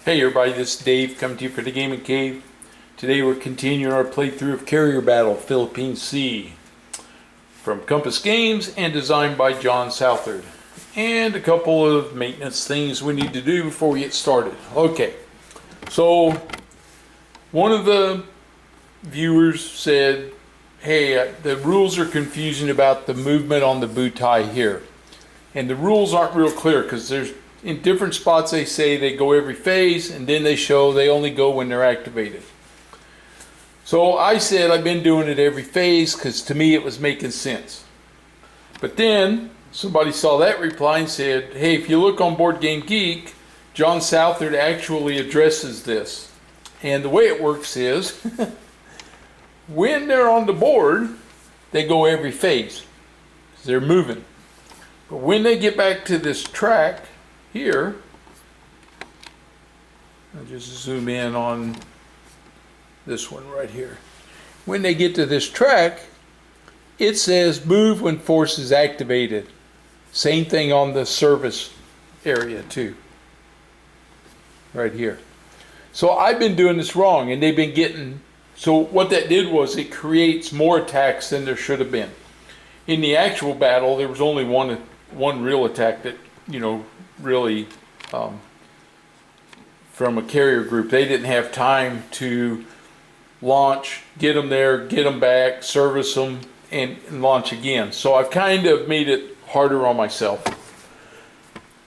Hey everybody, this is Dave coming to you for the Gaming Cave. Today we're continuing our playthrough of Carrier Battle Philippine Sea from Compass Games and designed by John Southard. And a couple of maintenance things we need to do before we get started. Okay, so one of the viewers said, hey, the rules are confusing about the movement on the bow tie here. And the rules aren't real clear because there's in different spots they say they go every phase, and then they show they only go when they're activated. So I said I've been doing it every phase because to me it was making sense. But then somebody saw that reply and said, hey, if you look on Board Game Geek, John Southard actually addresses this. And the way it works is when they're on the board, they go every phase. They're moving. But when they get back to this track here, I'll just zoom in on this one right here. When they get to this track, it says move when force is activated. Same thing on the service area too. Right here. So I've been doing this wrong and they've been getting, so what that did was it creates more attacks than there should have been. In the actual battle, there was only one real attack that, really from a carrier group. They didn't have time to launch, get them there, get them back, service them, and launch again. So I've kind of made it harder on myself.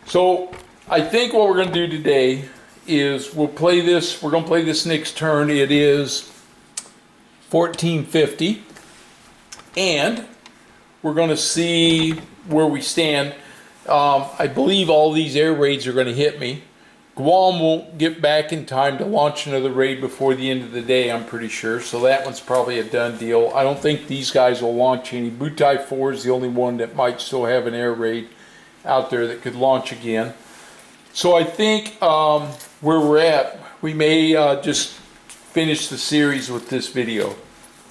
So I think what we're going to do today is we're going to play this next turn. It is 1450, and we're going to see where we stand. I believe all these air raids are going to hit me. Guam won't get back in time to launch another raid before the end of the day, I'm pretty sure. So that one's probably a done deal. I don't think these guys will launch any. Butai 4 is the only one that might still have an air raid out there that could launch again. So I think where we're at, we may just finish the series with this video.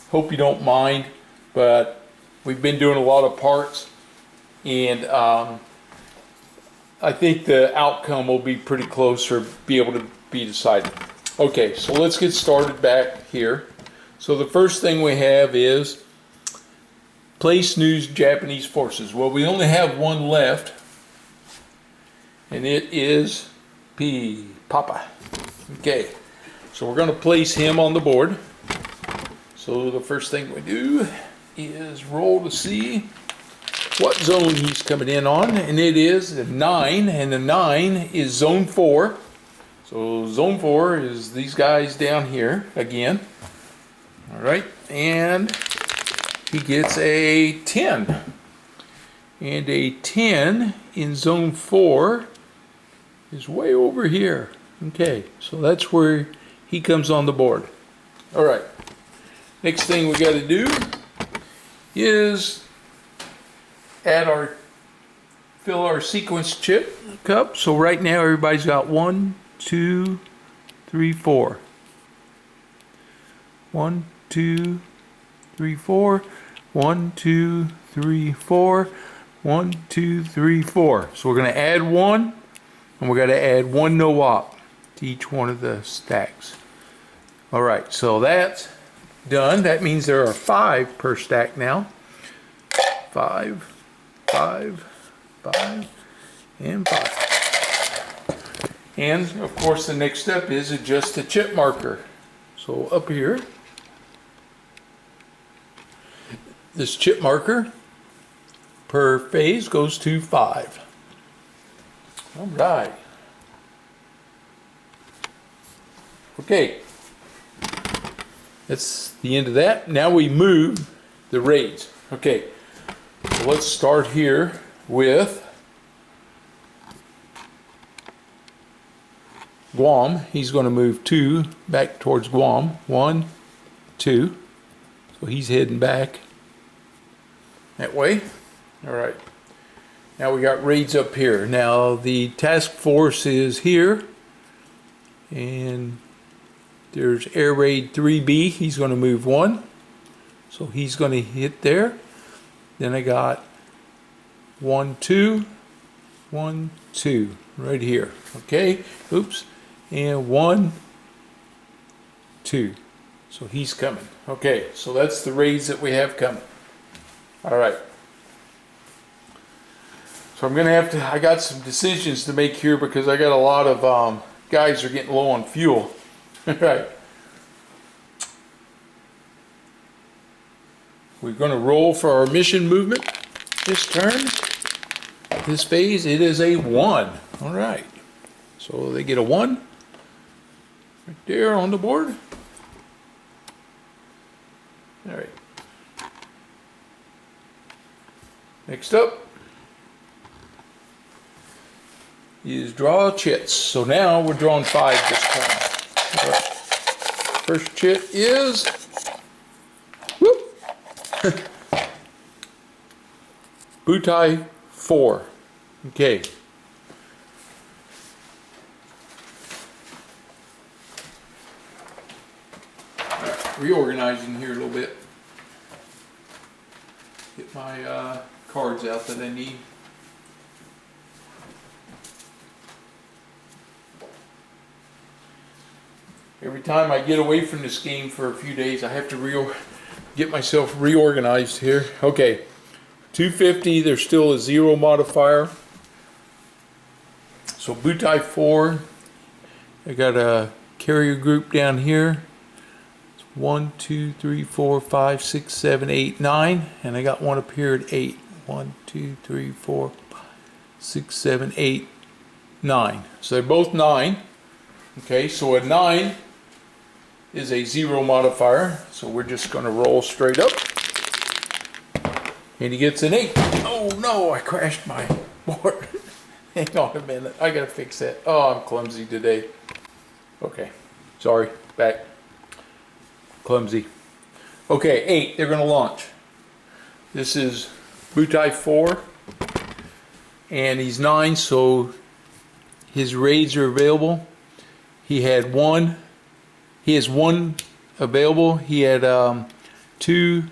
Hope you don't mind, but we've been doing a lot of parts, and I think the outcome will be pretty close or be able to be decided. Okay, so let's get started back here. So the first thing we have is place news Japanese forces. Well, we only have one left, and it is Papa. Okay, so we're going to place him on the board. So the first thing we do is roll to see what zone he's coming in on, and it is a 9, and the 9 is zone 4. So zone 4 is these guys down here again. All right, and he gets a 10, and a 10 in zone 4 is way over here. Okay, so that's where he comes on the board. All right, next thing we got to do is fill our sequence chip cup. So right now everybody's got 1, 2, 3, 4. 1, 2, 3, 4. 1, 2, 3, 4. 1, 2, 3, 4. So we're going to add 1, and we're going to add 1 no-op to each one of the stacks. All right, so that's done. That means there are 5 per stack now. 5, 5, 5, and 5. And of course the next step is adjust the chip marker. So up here, this chip marker per phase goes to 5. All right. Okay, that's the end of that. Now we move the raids. Okay, so let's start here with Guam. He's going to move 2 back towards Guam. 1, 2. So he's heading back that way. All right. Now we got raids up here. Now the task force is here, and there's Air Raid 3B. He's going to move 1. So he's going to hit there. Then I got 1, 2, 1, 2 right here. Okay, oops, And 1, 2. So he's coming. Okay, so that's the rays that we have coming. All right. So I'm going to have to, I got some decisions to make here because I got a lot of guys are getting low on fuel. All right. We're going to roll for our mission movement this turn. This phase, it is a 1. All right. So they get a 1 right there on the board. All right. Next up is draw chits. So now we're drawing 5 this time. All right. First chit is whoop, Butai 4. Okay. Reorganizing here a little bit. Get my cards out that I need. Every time I get away from this game for a few days, I have to get myself reorganized here. Okay, 250, there's still a 0 modifier. So Butai 4, I got a carrier group down here. 1, 2, 3, 4, 5, 6, 7, 8, 9, and I got one up here at 8. 1, 2, 3, 4, 5, 6, 7, 8, 9. So they're both 9. Okay, so a 9 is a 0 modifier, so we're just going to roll straight up. And he gets an 8. Oh no, I crashed my board. Hang on a minute, I gotta fix that. Oh, I'm clumsy today. Okay, sorry, back. Clumsy. Okay, 8, they're gonna launch. This is Butai 4, and he's 9, so his raids are available. He had 1. He has 1 available. He had 2,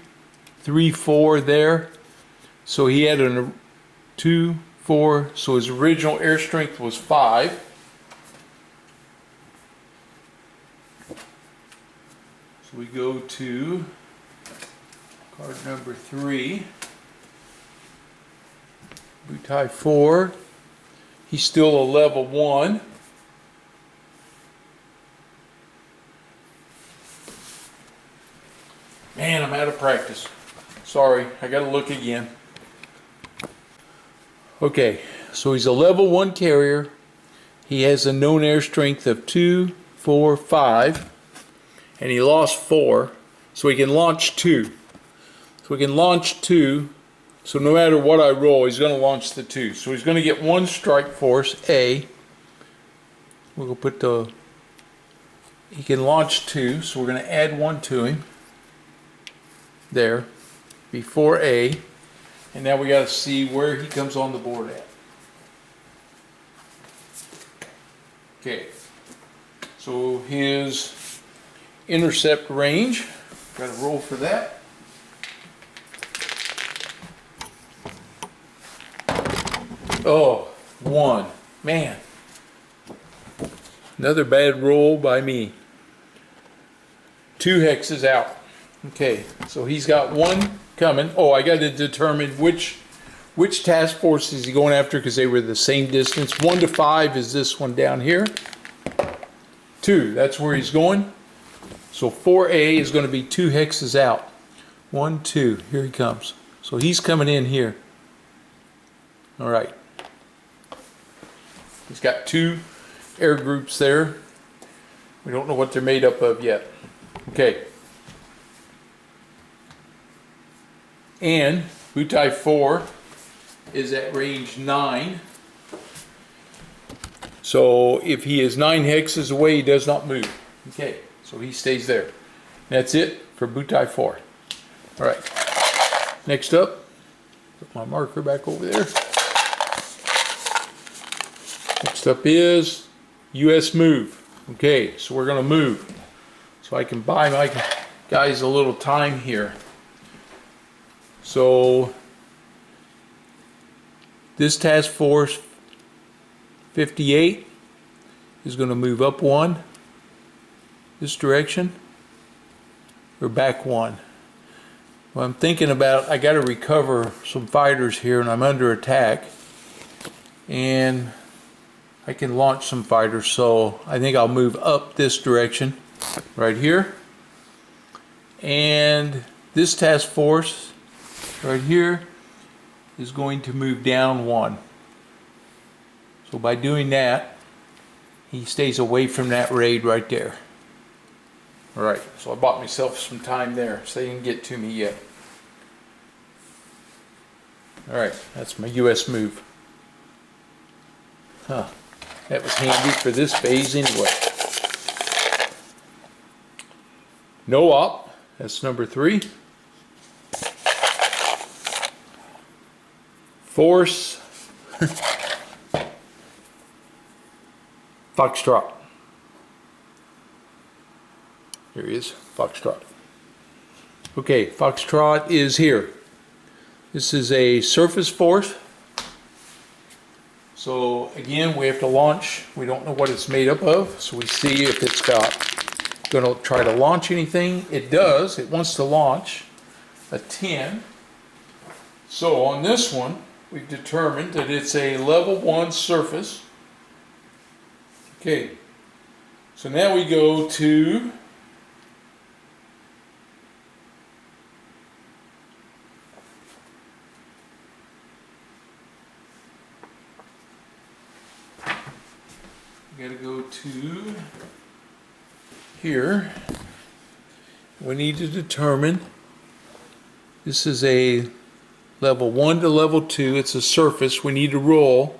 3, 4 there. So he had a 2, 4. So his original air strength was 5. So we go to card number 3. Butai 4. He's still a level 1. Man, I'm out of practice. Sorry, I gotta look again. Okay, so he's a level 1 carrier. He has a known air strength of 2, 4, 5. And he lost 4. So he can launch 2. So he can launch 2. So no matter what I roll, he's going to launch the 2. So he's going to get 1 strike force, A. We'll put the... He can launch 2, so we're going to add 1 to him. There. Before A. And now we got to see where he comes on the board at. Okay. So his intercept range, got to roll for that. Oh, 1. Man. Another bad roll by me. 2 hexes out. Okay, so he's got 1 coming. Oh, I got to determine which task force is he going after because they were the same distance. 1 to 5 is this one down here. 2, that's where he's going. So 4A is going to be 2 hexes out. 1, 2, here he comes. So he's coming in here. All right. He's got 2 air groups there. We don't know what they're made up of yet. Okay. And Butai 4 is at range 9. So if he is 9 hexes away, he does not move. Okay, so he stays there. That's it for Butai 4. All right. Next up, put my marker back over there. Next up is US move. Okay, so we're going to move. So I can buy my guys a little time here. So this task force 58 is going to move up one, this direction, or back one. Well, I'm thinking about, I got to recover some fighters here and I'm under attack. And I can launch some fighters, so I think I'll move up this direction right here. And this task force right here is going to move down one. So by doing that, he stays away from that raid right there. Alright, so I bought myself some time there so they didn't get to me yet. Alright, that's my US move. Huh, that was handy for this phase anyway. No op, that's number 3. Force Foxtrot. Here he is, Foxtrot. Okay, Foxtrot is here. This is a surface force. So again, we have to launch. We don't know what it's made up of, so we see if it's going to try to launch anything. It does. It wants to launch a 10. So on this one, we've determined that it's a level 1 surface. Okay, so now we go to here. We need to determine, this is a level 1 to level 2, it's a surface, we need to roll,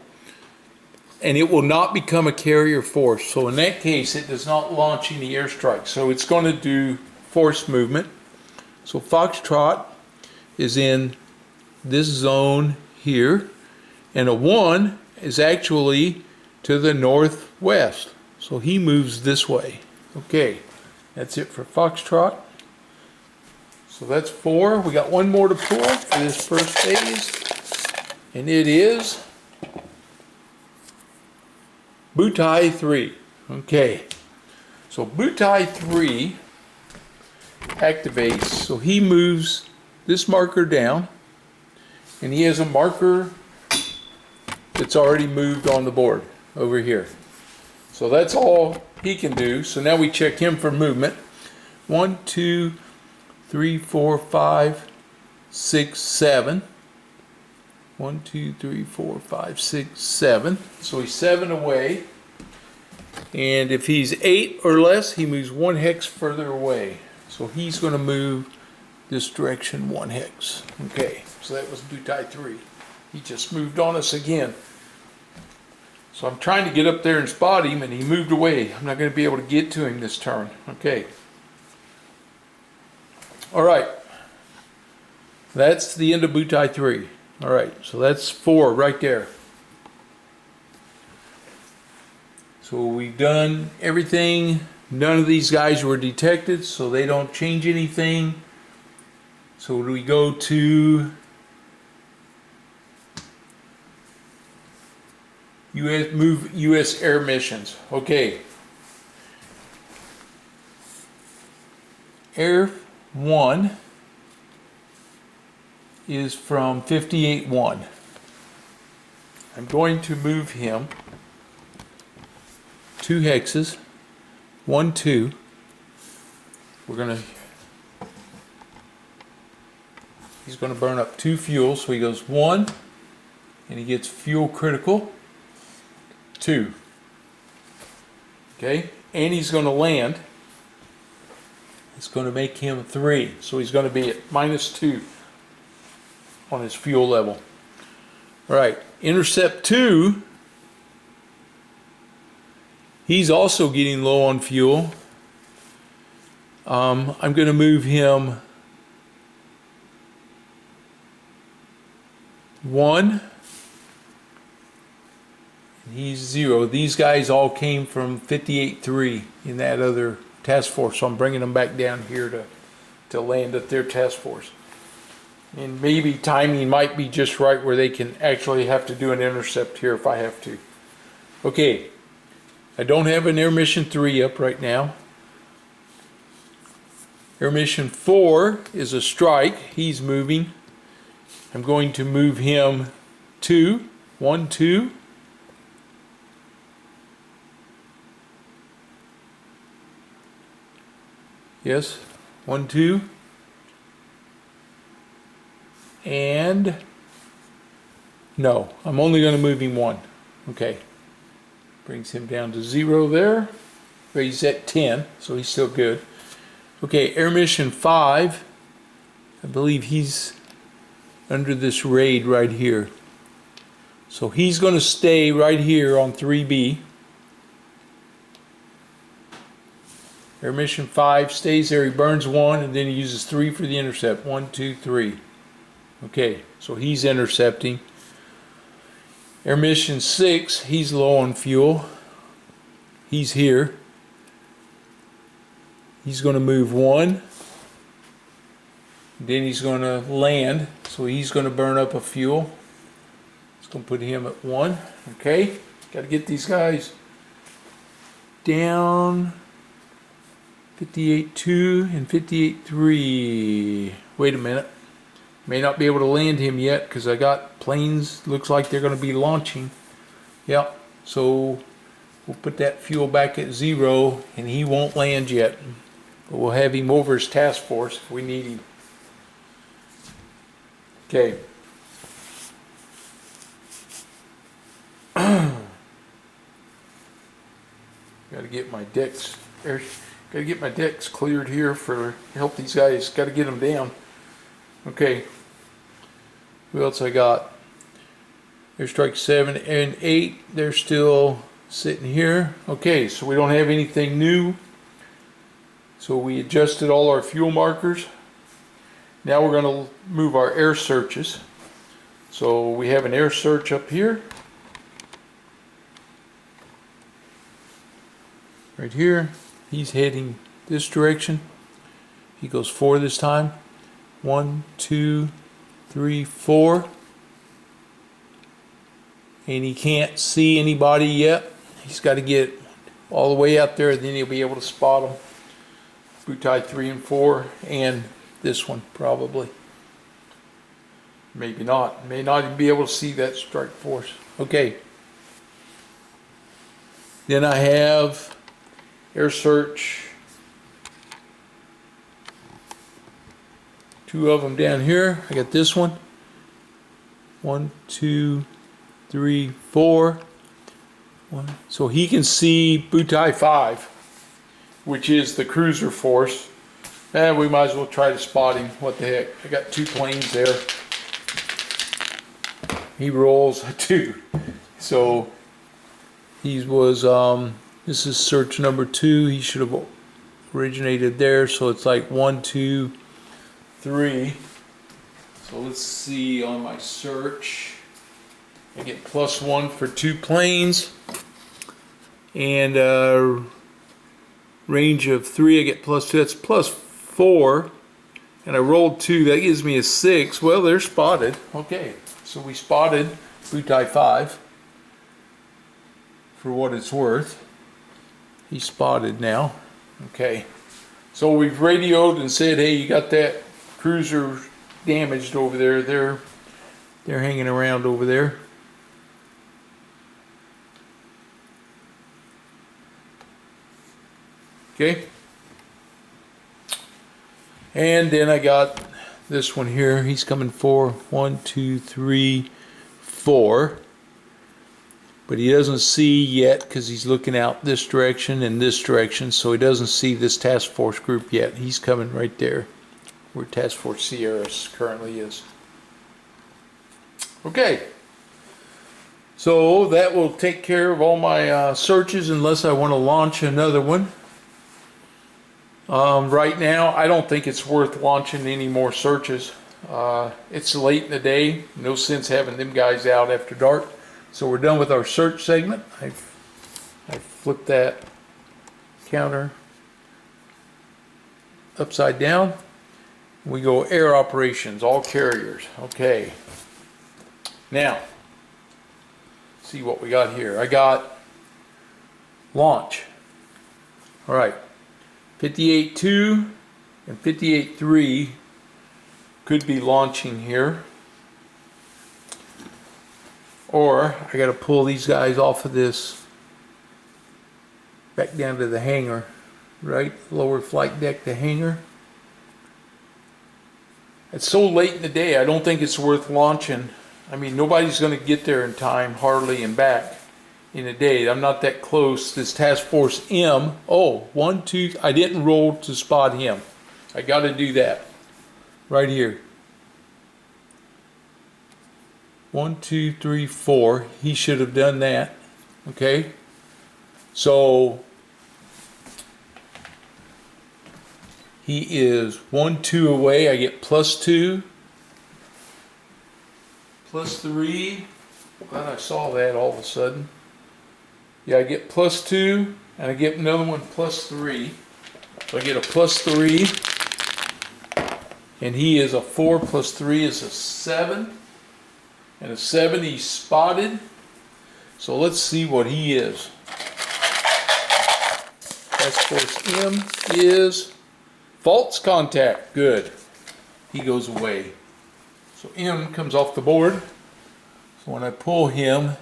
and it will not become a carrier force. So in that case, it does not launch any airstrikes. So it's going to do force movement. So Foxtrot is in this zone here, and a 1 is actually to the northwest. So he moves this way. Okay, that's it for Foxtrot. So that's 4. We got one more to pull for this first phase, and it is Butai 3. Okay, so Butai 3 activates, so he moves this marker down, and he has a marker that's already moved on the board over here. So that's all he can do. So now we check him for movement. 1, 2, 3, 4, 5, 6, 7. 1, 2, 3, 4, 5, 6, 7. So he's 7 away. And if he's 8 or less, he moves 1 hex further away. So he's going to move this direction 1 hex. Okay, so that was Butai 3. He just moved on us again. So I'm trying to get up there and spot him, and he moved away. I'm not going to be able to get to him this turn. Okay. All right. That's the end of Butai 3. All right, so that's 4 right there. So we've done everything. None of these guys were detected, so they don't change anything. So we go to U.S. air missions. Okay. Air 1 is from 58-1. I'm going to move him 2 hexes. 1, 2. He's gonna burn up 2 fuel, so he goes 1, and he gets fuel critical. 2. Okay, and he's going to land. It's going to make him 3, so he's going to be at -2 on his fuel level. All right, intercept 2. He's also getting low on fuel. I'm going to move him 1. He's 0. These guys all came from 58-3 in that other task force, so I'm bringing them back down here to land at their task force. And maybe timing might be just right where they can actually have to do an intercept here if I have to. Okay, I don't have an Air Mission 3 up right now. Air Mission 4 is a strike. He's moving. I'm going to move him 2. 1, 2. Yes, 1, 2. And no, I'm only going to move him 1. Okay. Brings him down to 0 there. But he's at 10, so he's still good. Okay, Air Mission 5. I believe he's under this raid right here. So he's going to stay right here on 3B. Air Mission 5 stays there. He burns 1 and then he uses 3 for the intercept. 1, 2, 3. Okay, so he's intercepting. Air Mission 6, he's low on fuel. He's here. He's going to move 1. Then he's going to land. So he's going to burn up a fuel. It's going to put him at 1. Okay, got to get these guys down. 58.2 and 58.3. Wait a minute. May not be able to land him yet because I got planes. Looks like they're going to be launching. Yep. So we'll put that fuel back at 0 and he won't land yet. But we'll have him over his task force if we need him. Okay. Got to get my decks. Got to get my decks cleared here for help these guys. Got to get them down. Okay. Who else I got? Airstrike 7 and 8. They're still sitting here. Okay, so we don't have anything new. So we adjusted all our fuel markers. Now we're going to move our air searches. So we have an air search up here. Right here. He's heading this direction. He goes 4 this time. 1, 2, 3, 4. And he can't see anybody yet. He's got to get all the way out there, and then he'll be able to spot them. Butai 3 and 4, and this one probably. Maybe not. May not even be able to see that strike force. Okay. Then I have air search. 2 of them down here. I got this one. 1, 2, 3, 4. 1. So he can see Butai 5, which is the cruiser force. And we might as well try to spot him. What the heck? I got 2 planes there. He rolls 2. So he was this is search number 2. He should have originated there. So it's like 1, 2, 3. So let's see on my search. I get +1 for 2 planes. And range of 3, I get +2. That's +4. And I rolled 2. That gives me a 6. Well, they're spotted. Okay. So we spotted Butai 5. For what it's worth. He's spotted now. Okay. So we've radioed and said, hey, you got that cruiser damaged over there. They're hanging around over there. Okay. And then I got this one here. He's coming 4. 1, 2, 3, 4. But he doesn't see yet because he's looking out this direction and this direction, so he doesn't see this task force group yet. He's coming right there where Task Force Sierras currently is. Okay. So that will take care of all my searches unless I want to launch another one. Right now, I don't think it's worth launching any more searches. It's late in the day. No sense having them guys out after dark. So we're done with our search segment. I flipped that counter upside down. We go air operations, all carriers. Okay. Now, see what we got here. I got launch. All right, 58.2 and 58.3 could be launching here. Or I got to pull these guys off of this back down to the hangar, right? Lower flight deck to hangar. It's so late in the day, I don't think it's worth launching. I mean, nobody's going to get there in time, hardly, and back in a day. I'm not that close. This Task Force M, oh, 1, 2, I didn't roll to spot him. I got to do that right here. 1, 2, 3, 4. He should have done that. Okay. So he is 1, 2 away. I get +2, +3. Glad I saw that all of a sudden. Yeah, I get +2, and I get another one +3. So I get a +3, and he is a 4 + 3 is a 7. And a 7, he's spotted. So let's see what he is. Task Force M is false contact. Good. He goes away. So M comes off the board. So when I pull him,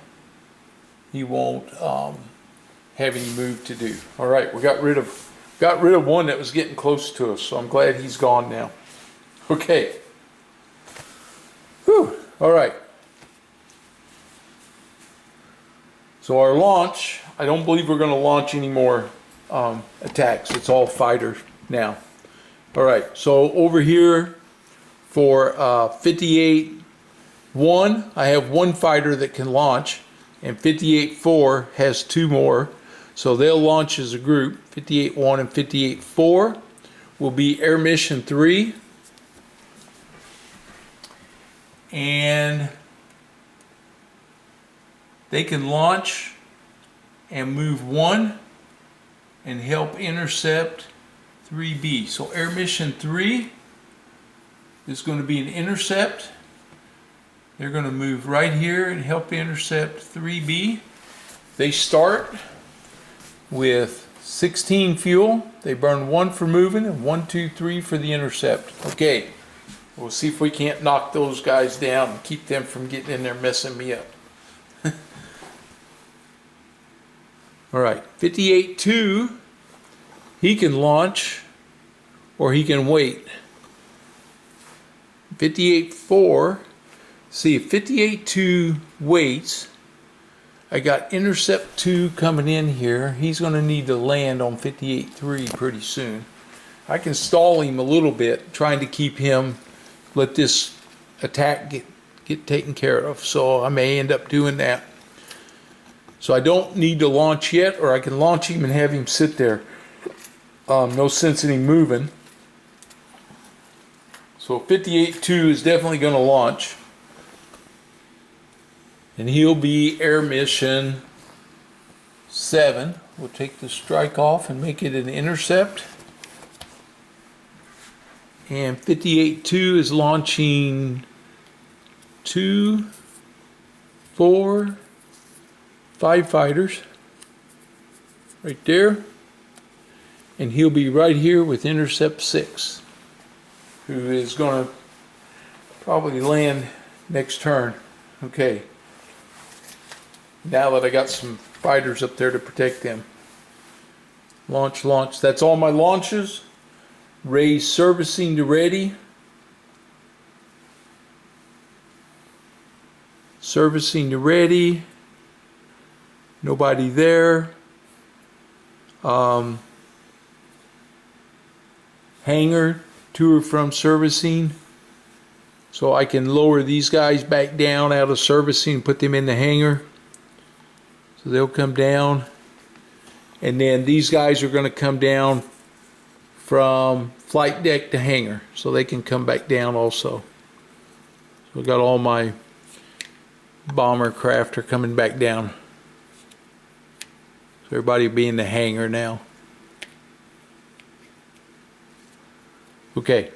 he won't have any move to do. All right, we got rid of one that was getting close to us. So I'm glad he's gone now. Okay. Whew. All right. So our launch, I don't believe we're going to launch any more attacks. It's all fighters now. All right, so over here for 58.1, I have one fighter that can launch, and 58.4 has 2 more. So they'll launch as a group. 58.1 and 58.4 will be Air Mission 3. And they can launch and move 1 and help intercept 3B. So Air Mission 3 is going to be an intercept. They're going to move right here and help intercept 3B. They start with 16 fuel. They burn 1 for moving and 1, 2, 3 for the intercept. Okay, we'll see if we can't knock those guys down and keep them from getting in there messing me up. All right, 58.2, he can launch or he can wait. 58.4, see if 58.2 waits, I got intercept 2 coming in here. He's going to need to land on 58.3 pretty soon. I can stall him a little bit, trying to keep him, let this attack get taken care of. So I may end up doing that. So I don't need to launch yet, or I can launch him and have him sit there. No sense in him moving. So 58.2 is definitely going to launch. And he'll be Air Mission 7. We'll take the strike off and make it an intercept. And 58.2 is launching 2, 4, 5 fighters right there, and he'll be right here with intercept 6, who is going to probably land next turn. Okay, now that I got some fighters up there to protect them. Launch, launch. That's all my launches. Raise servicing to ready. Servicing to ready. Nobody there. Hangar to or from servicing. So I can lower these guys back down out of servicing and put them in the hangar. So they'll come down. And then these guys are going to come down from flight deck to hangar. So they can come back down also. So I've got all my bomber craft are coming back down. So everybody will be in the hangar now. Okay.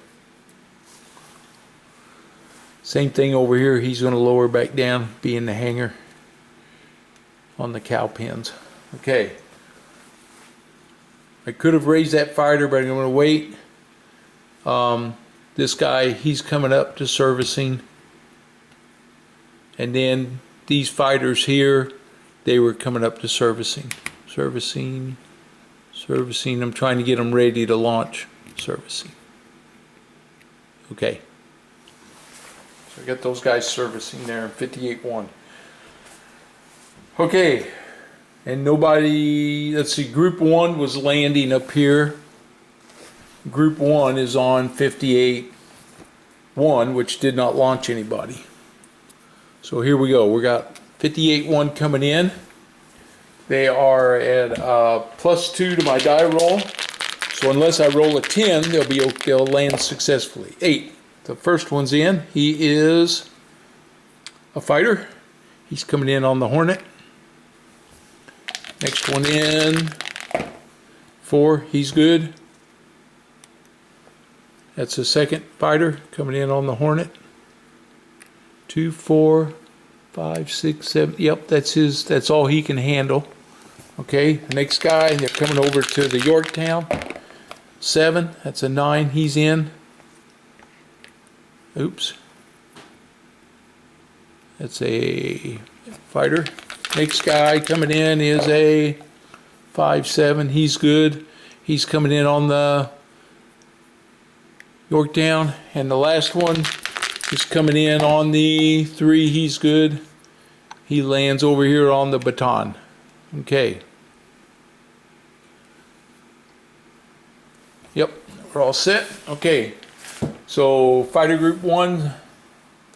Same thing over here. He's going to lower back down, be in the hangar on the cow pens. Okay. I could have raised that fighter, but I'm going to wait. This guy, he's coming up to servicing. And then these fighters here, they were coming up to servicing. Servicing. I'm trying to get them ready to launch. Servicing. Okay. So I got those guys servicing there in 58-1. Okay. And nobody, let's see, Group 1 was landing up here. Group 1 is on 58-1, which did not launch anybody. So here we go. We got 58-1 coming in. They are at +2 to my die roll. So unless I roll a 10, they'll land successfully. 8. The first one's in. He is a fighter. He's coming in on the Hornet. Next one in. 4. He's good. That's the second fighter coming in on the Hornet. 2, 4, 5, 6, 7. Yep, that's all he can handle. Okay, the next guy, they're coming over to the Yorktown. 7, that's a 9, he's in. Oops. That's a fighter. Next guy coming in is a 5, 7, he's good. He's coming in on the Yorktown. And the last one is coming in on the 3, he's good. He lands over here on the Baton. Okay. Yep, we're all set. Okay. So fighter group 1,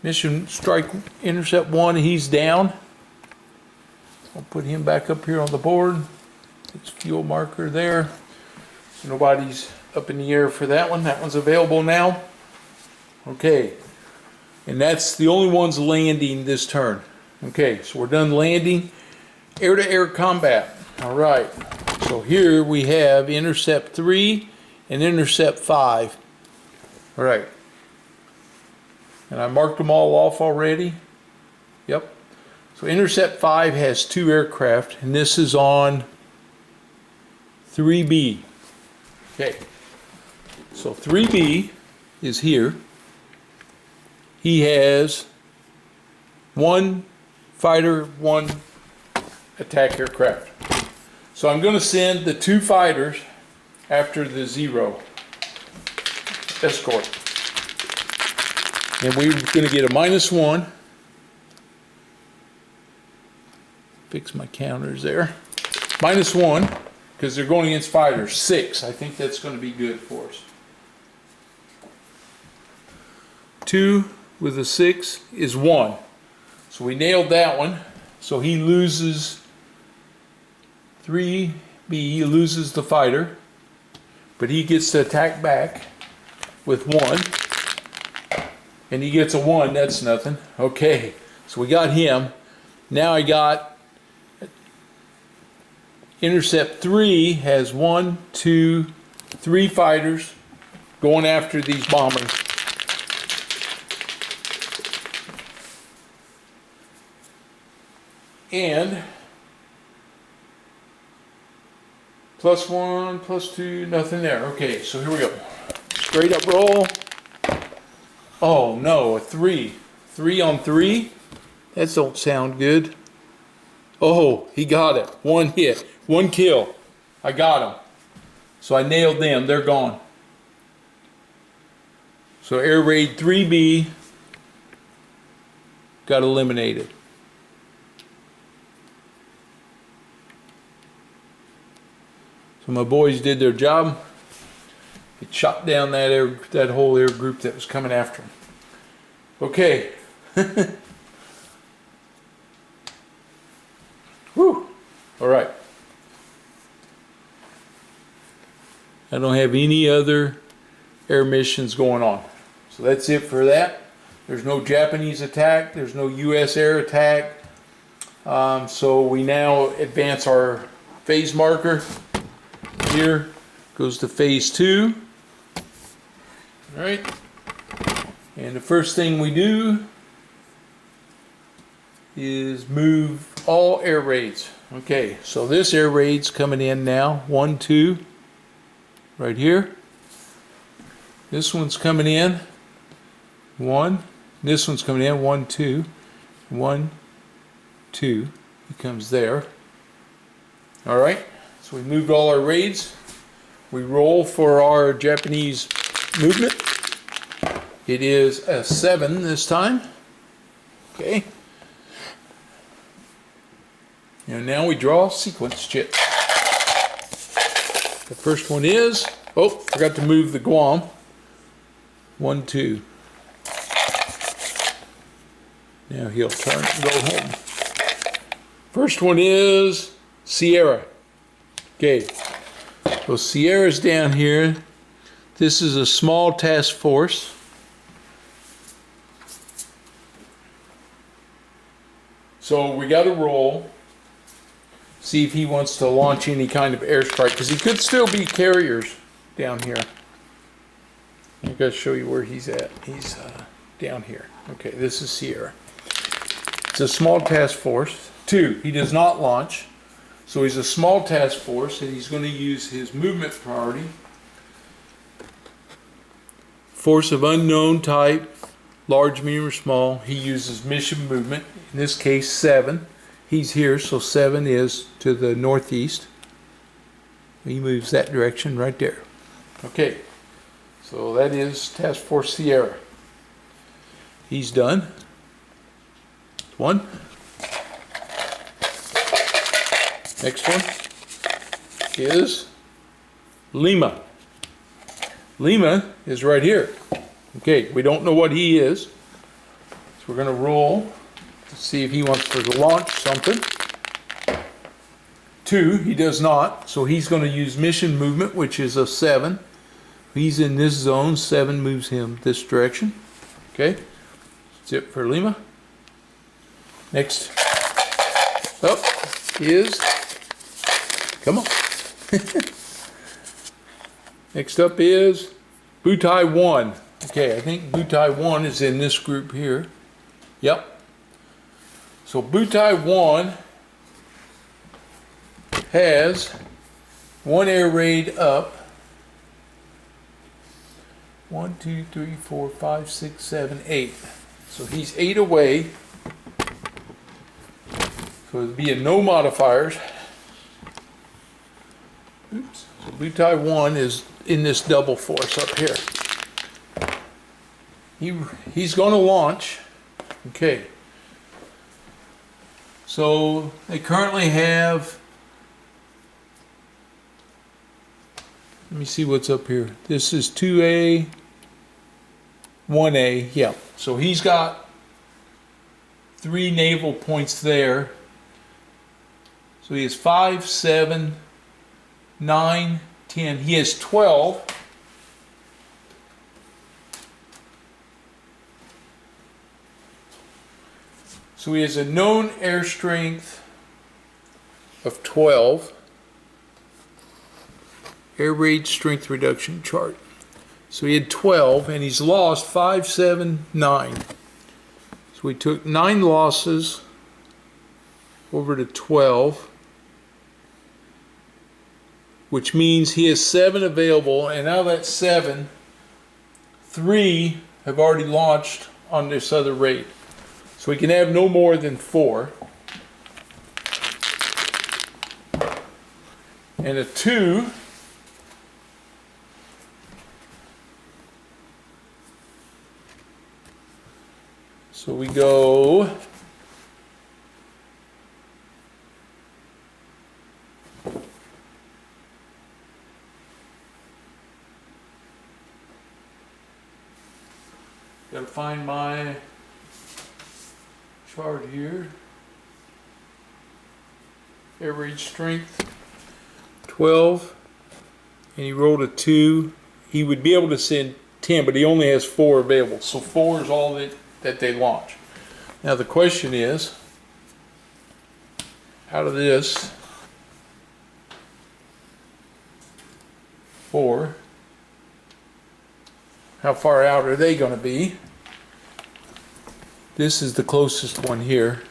mission strike intercept 1, he's down. I'll put him back up here on the board. It's fuel marker there. So nobody's up in the air for that one. That one's available now. Okay. And that's the only ones landing this turn. Okay, so we're done landing. Air-to-air combat. All right. So here we have intercept 3 and intercept 5. All right. And I marked them all off already. Yep. So intercept 5 has 2 aircraft, and this is on 3B. Okay. So 3B is here. He has 1 fighter, 1 attack aircraft. So I'm going to send the 2 fighters after the 0 escort. And we're going to get a -1. Fix my counters there. -1, because they're going against fighters. 6. I think that's going to be good for us. 2 with a 6 is 1. So we nailed that one. So he loses 3B, he loses the fighter, but he gets to attack back with 1. And he gets a 1, that's nothing. Okay, so we got him. Now I got intercept 3 has 1, 2, 3 fighters going after these bombers. And +1, +2, nothing there. Okay, so here we go. Straight up roll. Oh no, a 3. 3 on 3? That don't sound good. Oh, he got it. 1 hit. 1 kill. I got him. So I nailed them. They're gone. So air raid 3B got eliminated. So my boys did their job. It shot down that whole air group that was coming after them. Okay. Whew. All right. I don't have any other air missions going on. So that's it for that. There's no Japanese attack. There's no U.S. air attack. So we now advance our phase marker. Here goes to phase 2. All right. And the first thing we do is move all air raids. Okay, so this air raid's coming in now. 1, 2. right here. This one's coming in. 1. This one's coming in. 1, 2. 1, 2. He comes there. All right. So we moved all our raids. We roll for our Japanese movement. It is a 7 this time. Okay. And now we draw sequence chip. The first one is, oh, forgot to move the Guam. 1, 2. Now he'll turn and go home. First one is Sierra. Okay. So Sierra's down here. This is a small task force. So we got to roll. See if he wants to launch any kind of airstrike, because he could still be carriers down here. I got to show you where he's at. He's down here. Okay, this is Sierra. It's a small task force. 2, he does not launch. So he's a small task force, and he's going to use his movement priority. Force of unknown type, large, medium, or small. He uses mission movement. In this case, 7. He's here, so 7 is to the northeast. He moves that direction right there. Okay, so that is Task Force Sierra. He's done. 1. Next one is Lima. Lima is right here. Okay, we don't know what he is, so we're going to roll to see if he wants to launch something. 2, he does not, so he's going to use mission movement, which is a 7. He's in this zone. 7 moves him this direction. Okay, that's it for Lima. Next up is, come on. Next up is Butai 1. Okay, I think Butai 1 is in this group here. Yep. So Butai 1 has 1 air raid up. 1, 2, 3, 4, 5, 6, 7, 8. So he's 8 away. So it'd be a no modifiers. Oops. So Butai 1 is in this double force up here. He's going to launch. Okay. So they currently have, let me see what's up here. This is 2A, 1A. Yeah. So he's got 3 naval points there. So he has 5, 7, 9, 10. He has 12. So he has a known air strength of 12. Air raid strength reduction chart. So he had 12, and he's lost 5, 7, 9. So we took 9 losses over to 12, which means he has 7 available, and out of that 7, 3 have already launched on this other raid. So we can have no more than 4. And a 2 so we go gotta find my chart here. Air raid strength 12, and he rolled a 2. He would be able to send 10, but he only has 4 available. So 4 is all that they launch. Now the question is, out of this 4, how far out are they going to be? This is the closest one here,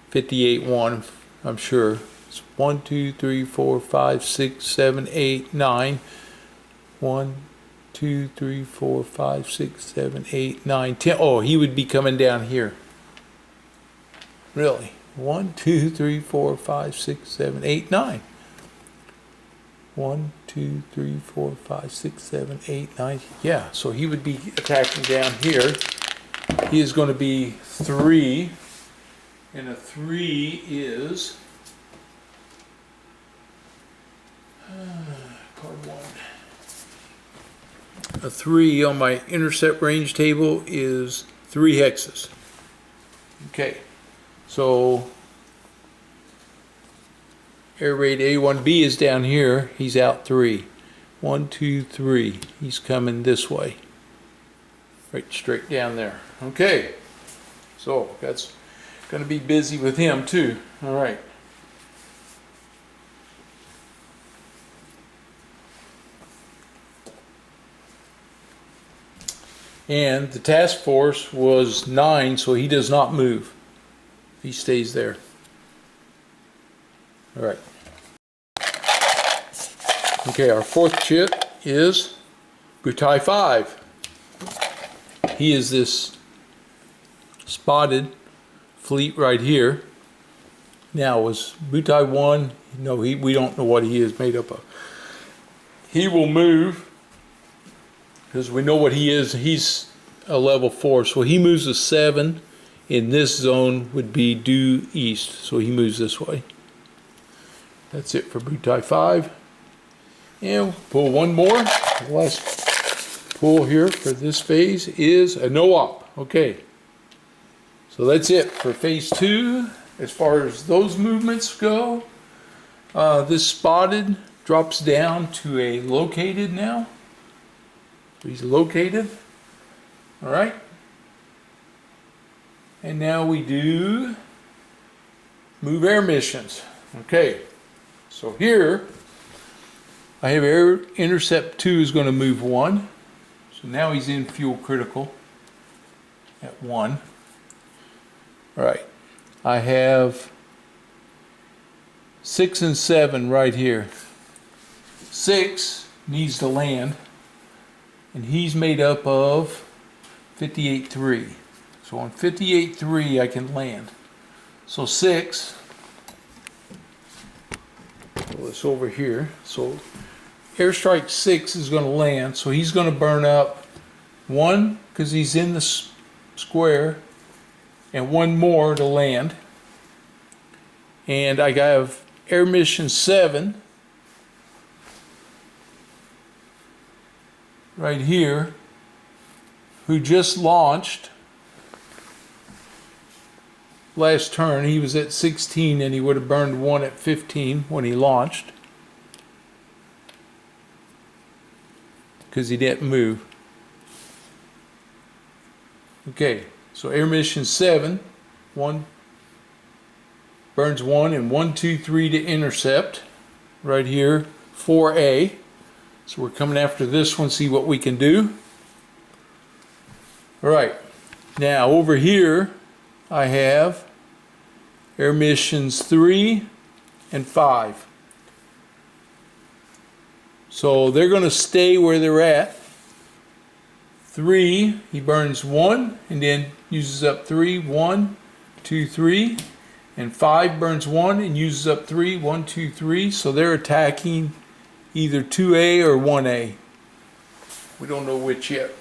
58-1, I'm sure. It's 1, 2, 3, 4, 5, 6, 7, 8, 9. 1, 2, 3, 4, 5, 6, 7, 8, 9, 10. Oh, he would be coming down here. Really? 1, 2, 3, 4, 5, 6, 7, 8, 9. 1, 2, 3, 4, 5, 6, 7, 8, 9. Yeah, so he would be attacking down here. He is going to be 3. And a 3 is card 1. A 3 on my intercept range table is 3 hexes. Okay, so air raid A1B is down here. He's out 3. 1, 2, 3. He's coming this way. Right straight down there. Okay, so that's going to be busy with him too. All right. And the task force was 9, so he does not move. He stays there. All right. Okay, our 4th chip is Butai 5. He is this spotted fleet right here. Now, was Butai 1? No, we don't know what he is made up of. He will move because we know what he is. He's a level 4, so he moves a 7. In this zone would be due east, so he moves this way. That's it for Butai 5. And we'll pull one more. The last pull here for this phase is a no-op. Okay. So that's it for phase 2. As far as those movements go, this spotted drops down to a located now. So he's located. All right. And now we do move air missions. Okay. So here I have air intercept 2 is going to move 1. So now he's in fuel critical at 1. All right. I have 6 and 7 right here. 6 needs to land, and he's made up of 58.3. So on 58.3 I can land. So 6, pull this over here. So airstrike 6 is going to land, so he's going to burn up 1 because he's in the square, and 1 more to land. And I have air mission 7 right here, who just launched last turn. He was at 16 and he would have burned 1 at 15 when he launched because he didn't move. Okay, so air mission 7, 1 burns 1 and 1, 2, 3 to intercept right here, 4A. So we're coming after this one, see what we can do. All right, now over here I have air missions 3 and 5. So they're going to stay where they're at. 3, he burns 1 and then uses up 3. 1, 2, 3. And 5 burns 1 and uses up 3. 1, 2, 3. So they're attacking either 2A or 1A. We don't know which yet.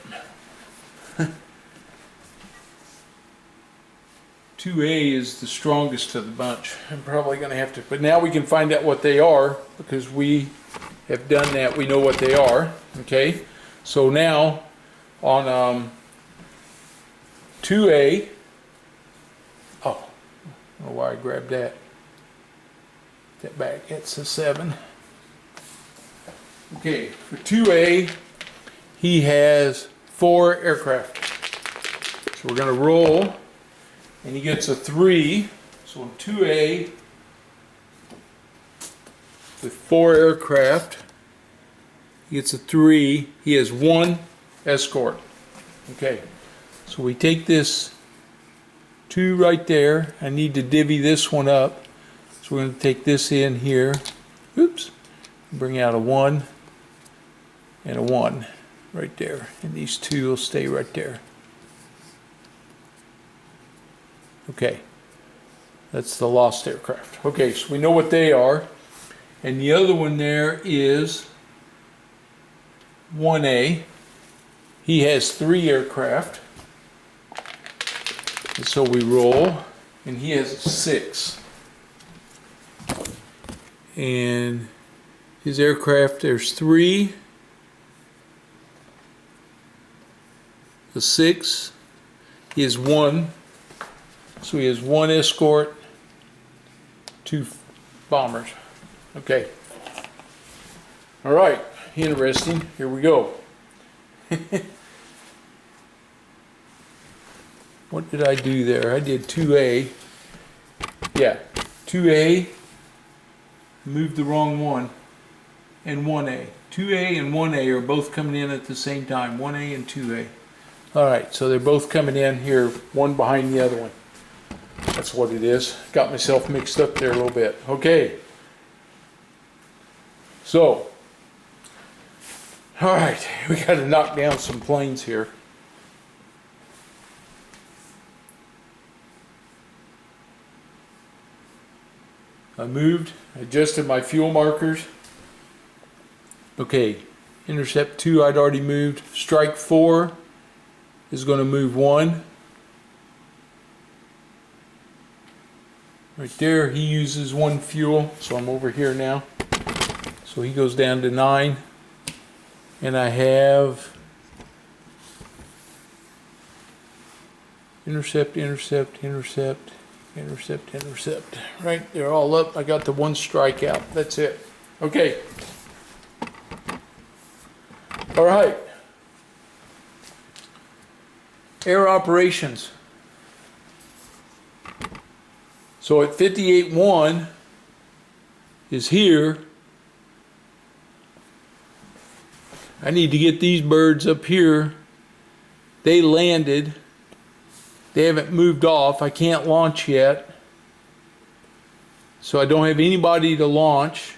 2A is the strongest of the bunch. I'm probably going to have to, but now we can find out what they are because we have done that. We know what they are. Okay, so now on 2A, oh, I don't know why I grabbed that. Get back, it's a 7. Okay, for 2A, he has 4 aircraft. So we're going to roll. And he gets a 3, so in 2A, with 4 aircraft, he gets a 3, he has 1 escort. Okay, so we take this 2 right there, I need to divvy this one up, so we're going to take this in here, oops, bring out a 1, and a 1 right there. And these 2 will stay right there. Okay. That's the lost aircraft. Okay, so we know what they are. And the other one there is 1A. He has 3 aircraft. And so we roll, and he has 6. And his aircraft, there's 3, a 6, he has 1, so he has 1 escort, 2 bombers. Okay. All right, interesting. Here we go. What did I do there? I did 2A. Yeah, 2A. Moved the wrong one. And 1A. 2A and 1A are both coming in at the same time. 1A and 2A. All right, so they're both coming in here, one behind the other one. That's what it is. Got myself mixed up there a little bit. Okay. So, all right, we got to knock down some planes here. I moved, adjusted my fuel markers. Okay, intercept 2 I'd already moved. Strike 4 is going to move 1. Right there, he uses 1 fuel, so I'm over here now. So he goes down to 9. And I have intercept, intercept, intercept, intercept, intercept. Right, they're all up. I got the 1 strikeout. That's it. Okay. All right. Air operations. So at 58-1 is here. I need to get these birds up here. They landed. They haven't moved off. I can't launch yet. So I don't have anybody to launch.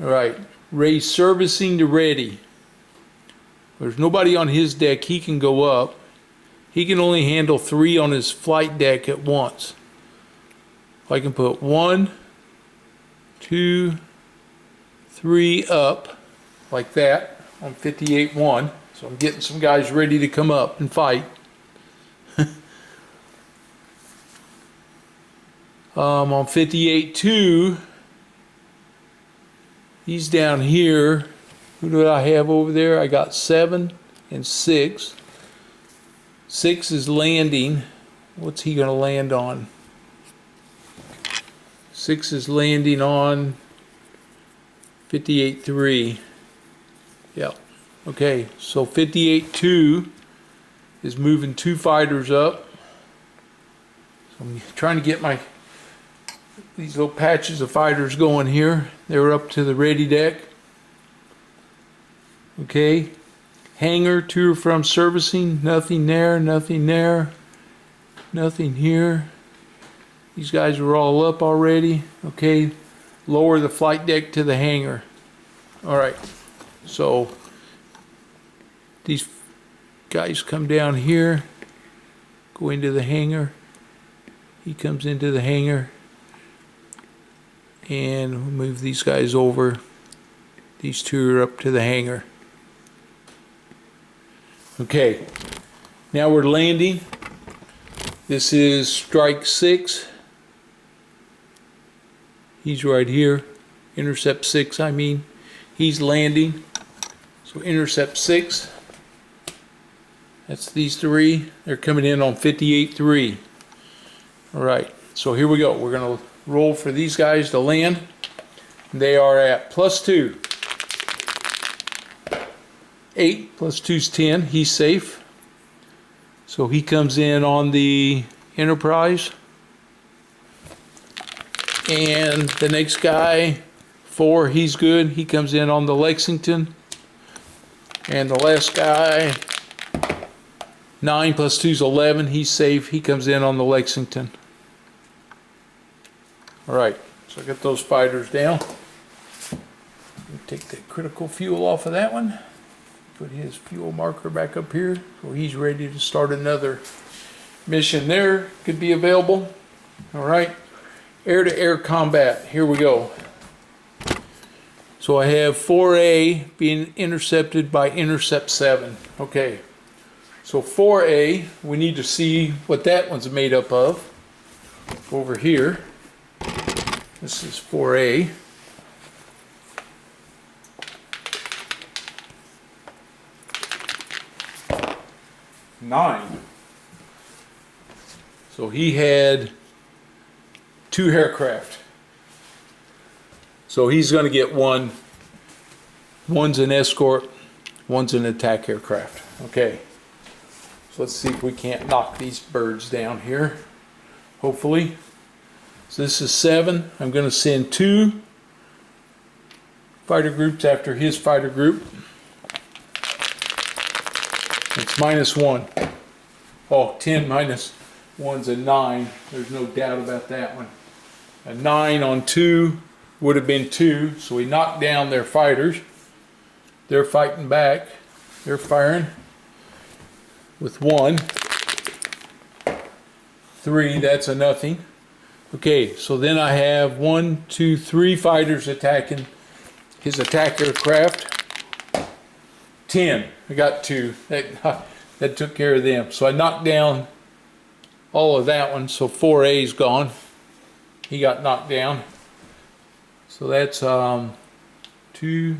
All right. Raise servicing to ready. There's nobody on his deck. He can go up. He can only handle 3 on his flight deck at once. I can put 1, 2, 3 up like that on 58-1. So I'm getting some guys ready to come up and fight. On 58-2, he's down here. Who do I have over there? I got 7 and 6. 6 is landing. What's he going to land on? 6 is landing on 58-3. Yep. Okay, so 58-2 is moving 2 fighters up. So I'm trying to get these little patches of fighters going here. They're up to the ready deck. Okay. Hangar, 2 are from servicing. Nothing there, nothing there, nothing here. These guys are all up already. Okay. Lower the flight deck to the hangar. All right. So these guys come down here, go into the hangar. He comes into the hangar. And we'll move these guys over. These 2 are up to the hangar. Okay, now we're landing. This is strike 6. He's right here. Intercept 6, I mean. He's landing. So intercept 6. That's these 3. They're coming in on 58-3. All right, so here we go. We're going to roll for these guys to land. They are at +2. 8 + 2 is 10. He's safe. So he comes in on the Enterprise. And the next guy, 4, he's good. He comes in on the Lexington. And the last guy, 9 + 2 is 11. He's safe. He comes in on the Lexington. All right. So I got those fighters down. take the critical fuel off of that one. Put his fuel marker back up here, so he's ready to start another mission there. Could be available. All right, air-to-air combat. Here we go. So I have 4A being intercepted by intercept 7. Okay, so 4A, we need to see what that one's made up of. Over here, this is 4A. Nine. So he had 2 aircraft. So he's going to get one. One's an escort, one's an attack aircraft. Okay. So let's see if we can't knock these birds down here. Hopefully. So this is 7. I'm going to send 2 fighter groups after his fighter group. It's -1. Oh, 10 minus 1's a 9. There's no doubt about that one. A 9 on 2 would have been 2. So we knocked down their fighters. They're fighting back. They're firing with 1. 3, that's a nothing. Okay, so then I have 1, 2, 3 fighters attacking his attack aircraft. 10. I got 2. That took care of them. So I knocked down all of that one. So 4A's gone. He got knocked down. So that's 2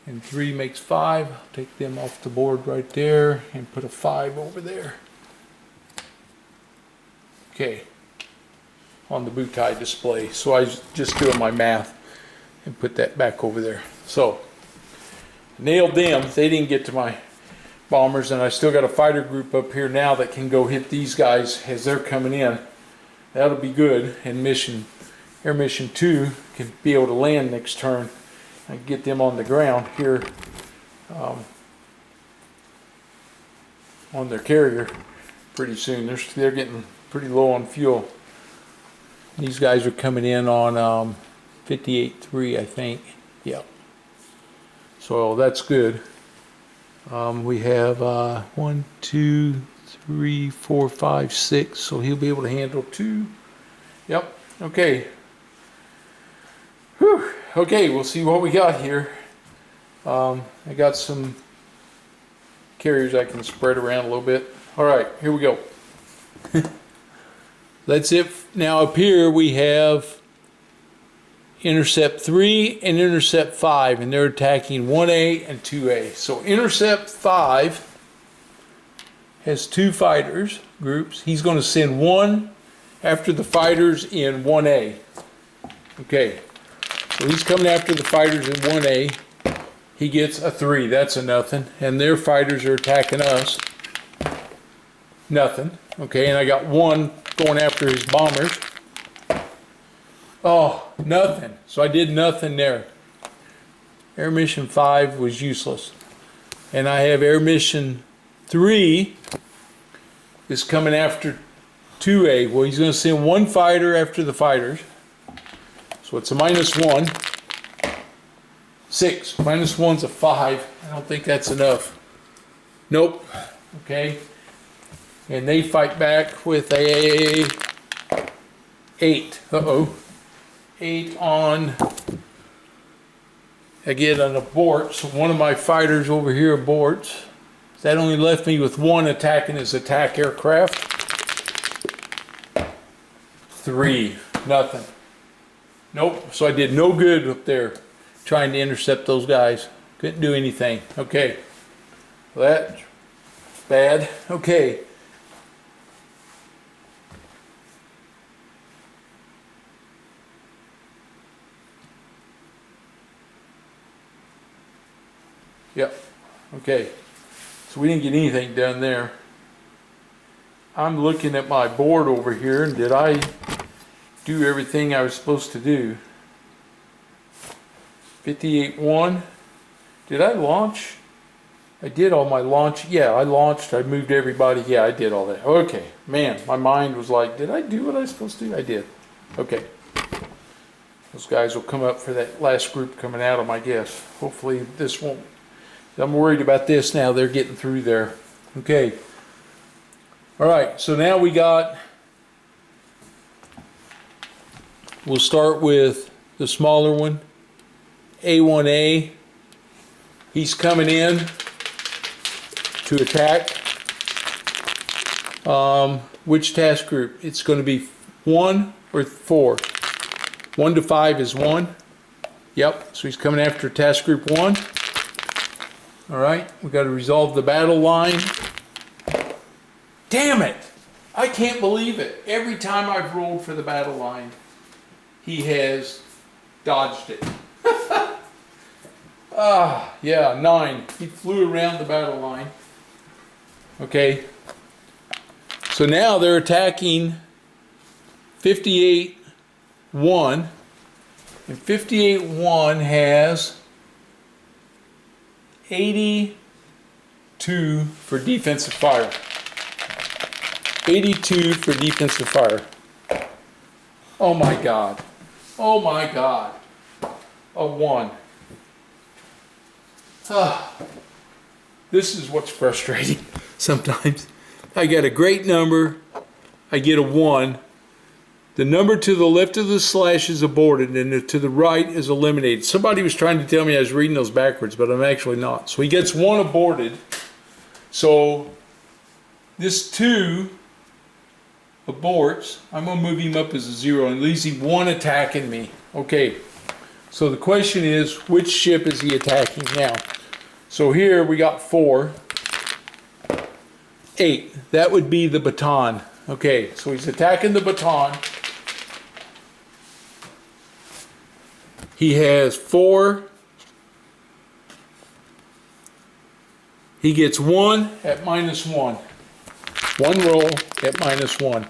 and 3 makes 5. I'll take them off the board right there and put a 5 over there. Okay. On the bow tie display. So I was just doing my math and put that back over there. So nailed them. They didn't get to my bombers, and I still got a fighter group up here now that can go hit these guys as they're coming in. That'll be good. And air mission 2 can be able to land next turn and get them on the ground here on their carrier pretty soon. They're getting pretty low on fuel. These guys are coming in on 58.3, I think. Yep. So that's good. We have 1, 2, 3, 4, 5, 6. So he'll be able to handle 2. Yep. Okay. Whew. Okay, we'll see what we got here. I got some carriers I can spread around a little bit. All right, here we go. That's it. Now up here we have intercept 3 and intercept 5, and they're attacking 1A and 2A. So intercept 5 has 2 fighters groups. He's going to send 1 after the fighters in 1A. Okay, so he's coming after the fighters in 1A. He gets a 3. That's a nothing. And their fighters are attacking us. Nothing. Okay, and I got 1 going after his bombers. Oh, nothing. So I did nothing there. Air mission 5 was useless. And I have air mission 3 is coming after 2A. Well, he's going to send 1 fighter after the fighters. So it's a -1. 6. -1's a 5. I don't think that's enough. Nope. Okay. And they fight back with a 8. Uh-oh. 8 on, again, an abort. So one of my fighters over here aborts. That only left me with 1 attacking his attack aircraft. 3. Nothing. Nope. So I did no good up there trying to intercept those guys. Couldn't do anything. Okay. Well, that's bad. Okay. Yep. Okay. So we didn't get anything done there. I'm looking at my board over here, and did I do everything I was supposed to do? 58.1. Did I launch? I did all my launch. Yeah, I launched. I moved everybody. Yeah, I did all that. Okay. Man, my mind was like, did I do what I was supposed to do? I did. Okay. Those guys will come up for that last group coming at them, I guess. Hopefully this won't. I'm worried about this now. They're getting through there. Okay. All right, so now we got, we'll start with the smaller one, A1A. He's coming in to attack. Which task group? It's going to be 1 or 4. 1 to 5 is 1. Yep, so he's coming after task group 1. All right, we got to resolve the battle line. Damn it! I can't believe it. Every time I've rolled for the battle line, he has dodged it. Yeah, 9. He flew around the battle line. Okay. So now they're attacking 58-1. And 58-1 has 82 for defensive fire. 82 for defensive fire. Oh my God. Oh my God. A 1. This is what's frustrating sometimes. I get a great number, I get a 1. The number to the left of the slash is aborted and the to the right is eliminated. Somebody was trying to tell me I was reading those backwards, but I'm actually not. So he gets 1 aborted. So this 2 aborts. I'm going to move him up as a 0 and leaves him 1 attacking me. Okay, so the question is, which ship is he attacking now? So here we got 4. 8. That would be the Baton. Okay, so he's attacking the Baton. He has 4. He gets 1 at -1. 1 roll at -1.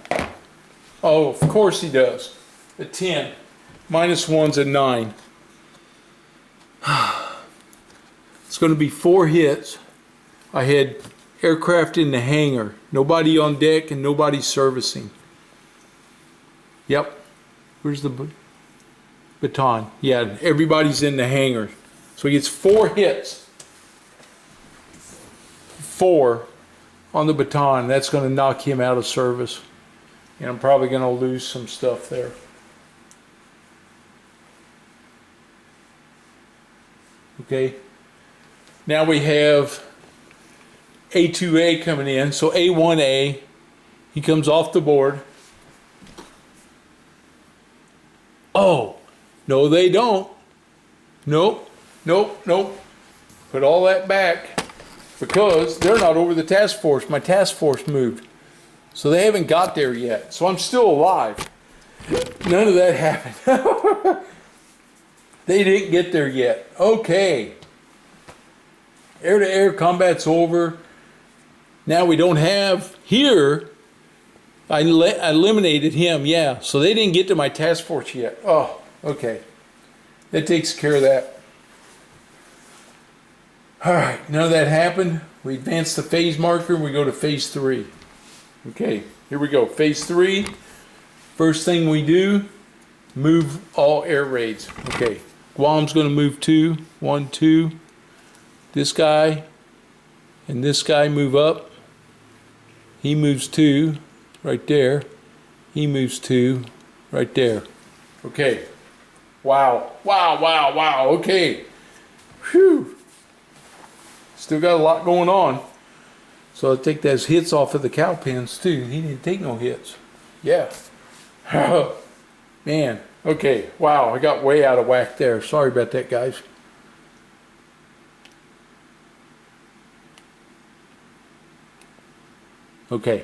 Oh, of course he does. A 10. -1's a 9. It's going to be 4 hits. I had aircraft in the hangar. Nobody on deck and nobody servicing. Yep. Where's the Baton? Yeah, everybody's in the hangar. So he gets 4 hits. 4 on the Baton. That's going to knock him out of service. And I'm probably going to lose some stuff there. Okay. Now we have A2A coming in. So A1A, he comes off the board. Oh, no they don't. Nope, nope, nope. Put all that back because they're not over the task force. My task force moved. So they haven't got there yet. So I'm still alive. None of that happened. They didn't get there yet. Okay. Air-to-air combat's over. Now we don't have here. I eliminated him, yeah. So they didn't get to my task force yet. Oh, okay. That takes care of that. All right, none of that happened. We advance the phase marker and we go to phase 3. Okay, here we go. Phase 3. First thing we do, move all air raids. Okay, Guam's going to move 2. 1, 2. This guy and this guy move up. He moves 2 right there. He moves 2 right there. Okay. Wow. Wow, wow, wow. Okay. Whew. Still got a lot going on. So I'll take those hits off of the cow pens too. He didn't take no hits. Yeah. Man. Okay. Wow. I got way out of whack there. Sorry about that, guys. Okay.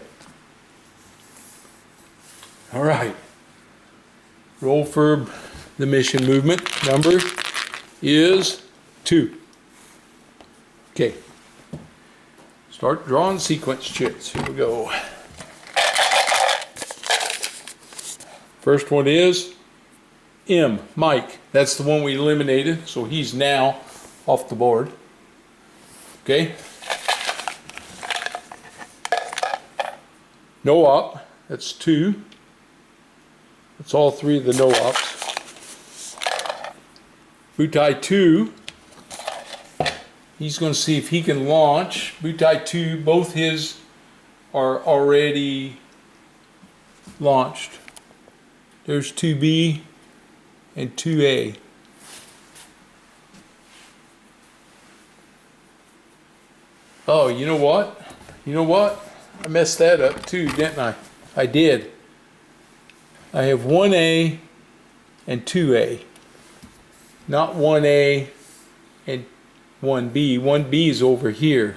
All right. Roll for the mission movement. Number is 2. Okay. Start drawing sequence chits. Here we go. First one is M, Mike. That's the one we eliminated, so he's now off the board. Okay. No op, that's 2. That's all 3 of the no ops. Butai 2, he's going to see if he can launch. Butai 2, both his are already launched. There's 2B and 2A. Oh, you know what? You know what? I messed that up too, didn't I? I did. I have 1A and 2A. Not 1A and 1B. 1B is over here.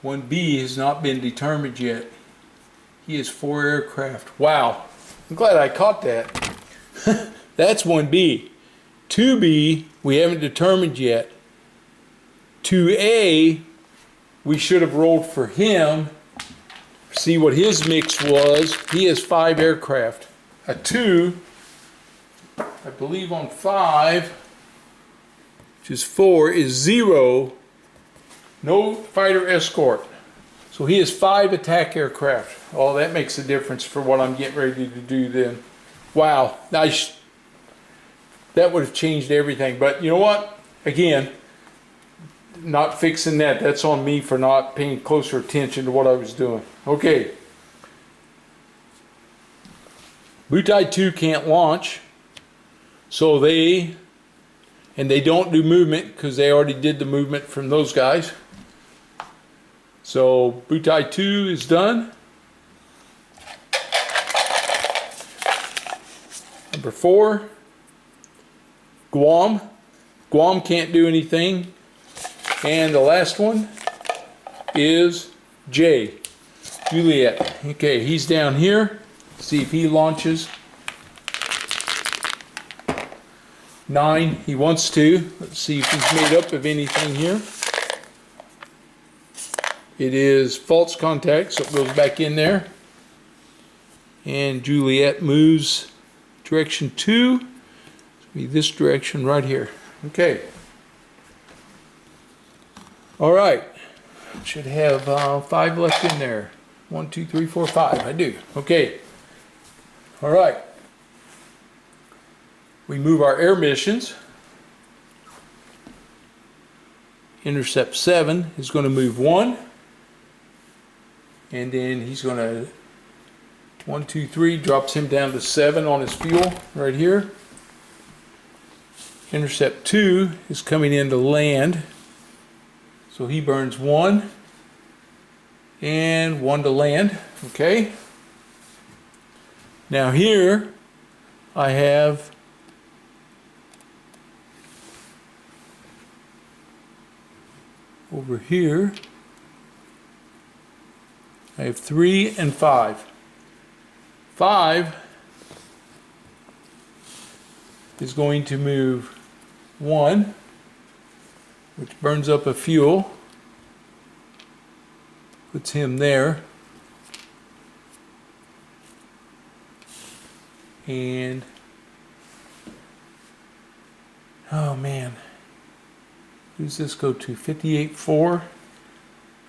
1B has not been determined yet. He has 4 aircraft. Wow. I'm glad I caught that. That's 1B. 2B, we haven't determined yet. 2A, we should have rolled for him. See what his mix was. He has 5 aircraft. A 2, I believe on 5, which is 4, is 0. No fighter escort. So he has 5 attack aircraft. Oh, that makes a difference for what I'm getting ready to do then. Wow. Nice. That would have changed everything. But you know what? Again, not fixing that. That's on me for not paying closer attention to what I was doing. Okay. Butai 2 can't launch. So they don't do movement because they already did the movement from those guys. So Butai 2 is done. Number 4, Guam. Guam can't do anything. And the last one is J, Juliet. Okay, he's down here. See if he launches. 9, he wants to. Let's see if he's made up of anything here. It is false contact, so it goes back in there. And Juliet moves direction 2. It's going to be this direction right here. Okay. All right. Should have 5 left in there. 1, 2, 3, 4, 5. I do. Okay. All right. We move our air missions. Intercept 7 is going to move 1. And then he's going to 1, 2, 3, drops him down to 7 on his fuel right here. Intercept 2 is coming in to land. So he burns 1 and 1 to land. Okay. Now here I have over here I have 3 and 5. 5 is going to move 1, which burns up a fuel, puts him there, and oh man, who's this go to? 58-4.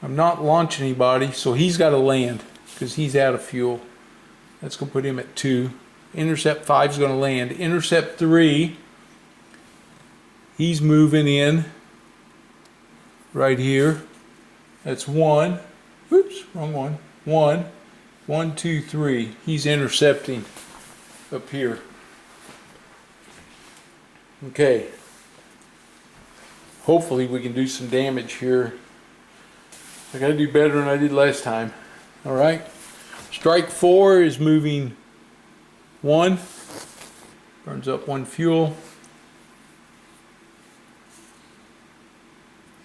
I'm not launching anybody, so he's got to land because he's out of fuel. That's going to put him at 2. Intercept 5 is going to land. Intercept 3, he's moving in right here. That's 1. Oops, wrong one. 1, 1, 2, 3. He's intercepting up here. Okay. Hopefully we can do some damage here. I got to do better than I did last time. All right. Strike 4 is moving 1. Burns up 1 fuel.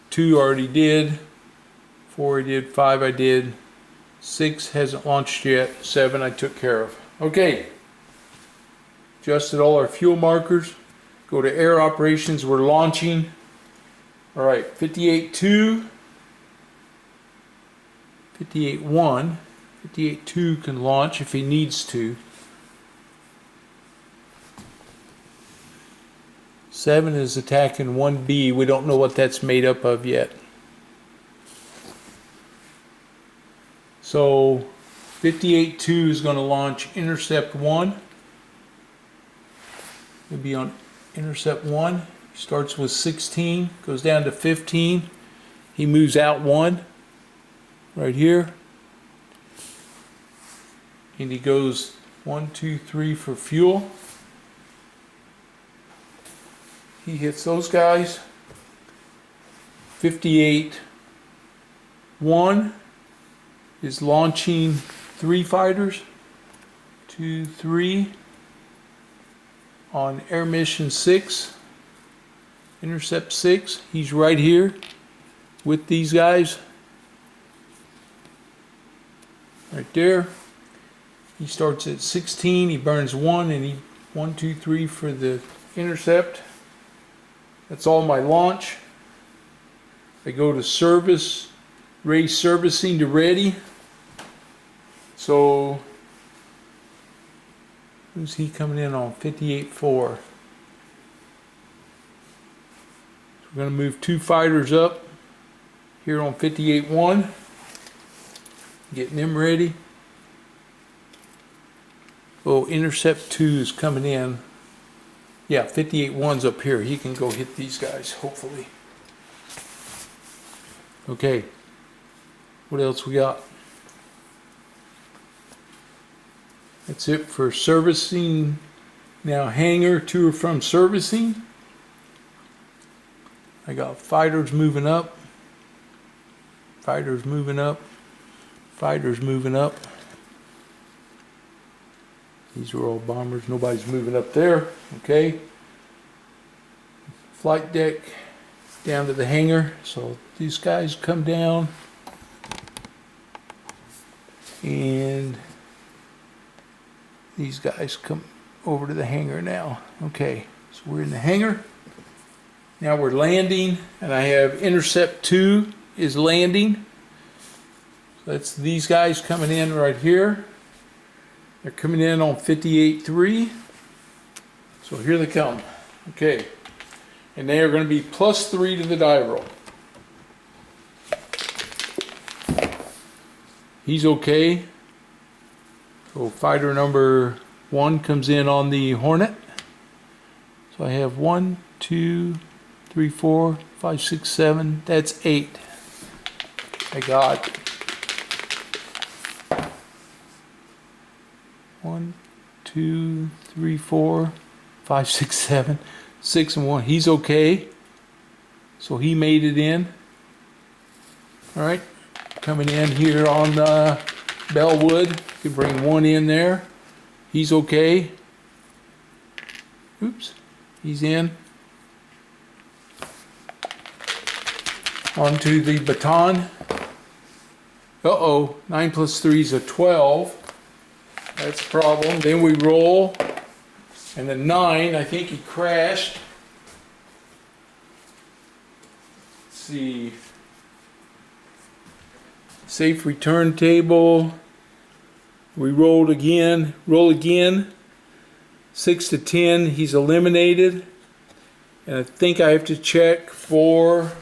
2 already did. 4 I did. 5 I did. 6 hasn't launched yet. 7 I took care of. Okay. Adjusted all our fuel markers. Go to air operations. We're launching. All right. 58-2. 58-1. 58-2 can launch if he needs to. 7 is attacking 1B. We don't know what that's made up of yet. So 58-2 is going to launch intercept 1. He'll be on intercept 1. He starts with 16, goes down to 15. He moves out 1 right here. And he goes 1, 2, 3 for fuel. He hits those guys. 58 1 is launching 3 fighters. 2, 3 on air mission 6. Intercept 6. He's right here with these guys. Right there. He starts at 16. He burns 1 and he 1, 2, 3 for the intercept. That's all my launch. I go to service, raise servicing to ready. So who's he coming in on? 58-4. So we're going to move 2 fighters up here on 58-1. Getting them ready. Oh, intercept 2 is coming in. Yeah, 58-1's up here. He can go hit these guys, hopefully. Okay. What else we got? That's it for servicing. Now hangar 2 are from servicing. I got fighters moving up. Fighters moving up. Fighters moving up. These are all bombers. Nobody's moving up there. Okay. Flight deck down to the hangar. So these guys come down. And these guys come over to the hangar now. Okay. So we're in the hangar. Now we're landing. And I have intercept 2 is landing. So that's these guys coming in right here. They're coming in on 58-3. So here they come. Okay. And they are going to be +3 to the die roll. He's okay. So fighter number 1 comes in on the Hornet. So I have 1, 2, 3, 4, 5, 6, 7. That's 8. I got 1, 2, 3, 4, 5, 6, 7, 6 and 1. He's okay. So he made it in. All right. Coming in here on Bellwood. Can bring 1 in there. He's okay. Oops. He's in. Onto the baton. Uh-oh. 9 + 3 is a 12. That's a problem. Then we roll. And the 9, I think he crashed. Let's see. Safe return table. We rolled again. Roll again. 6 to 10. He's eliminated. And I think I have to check for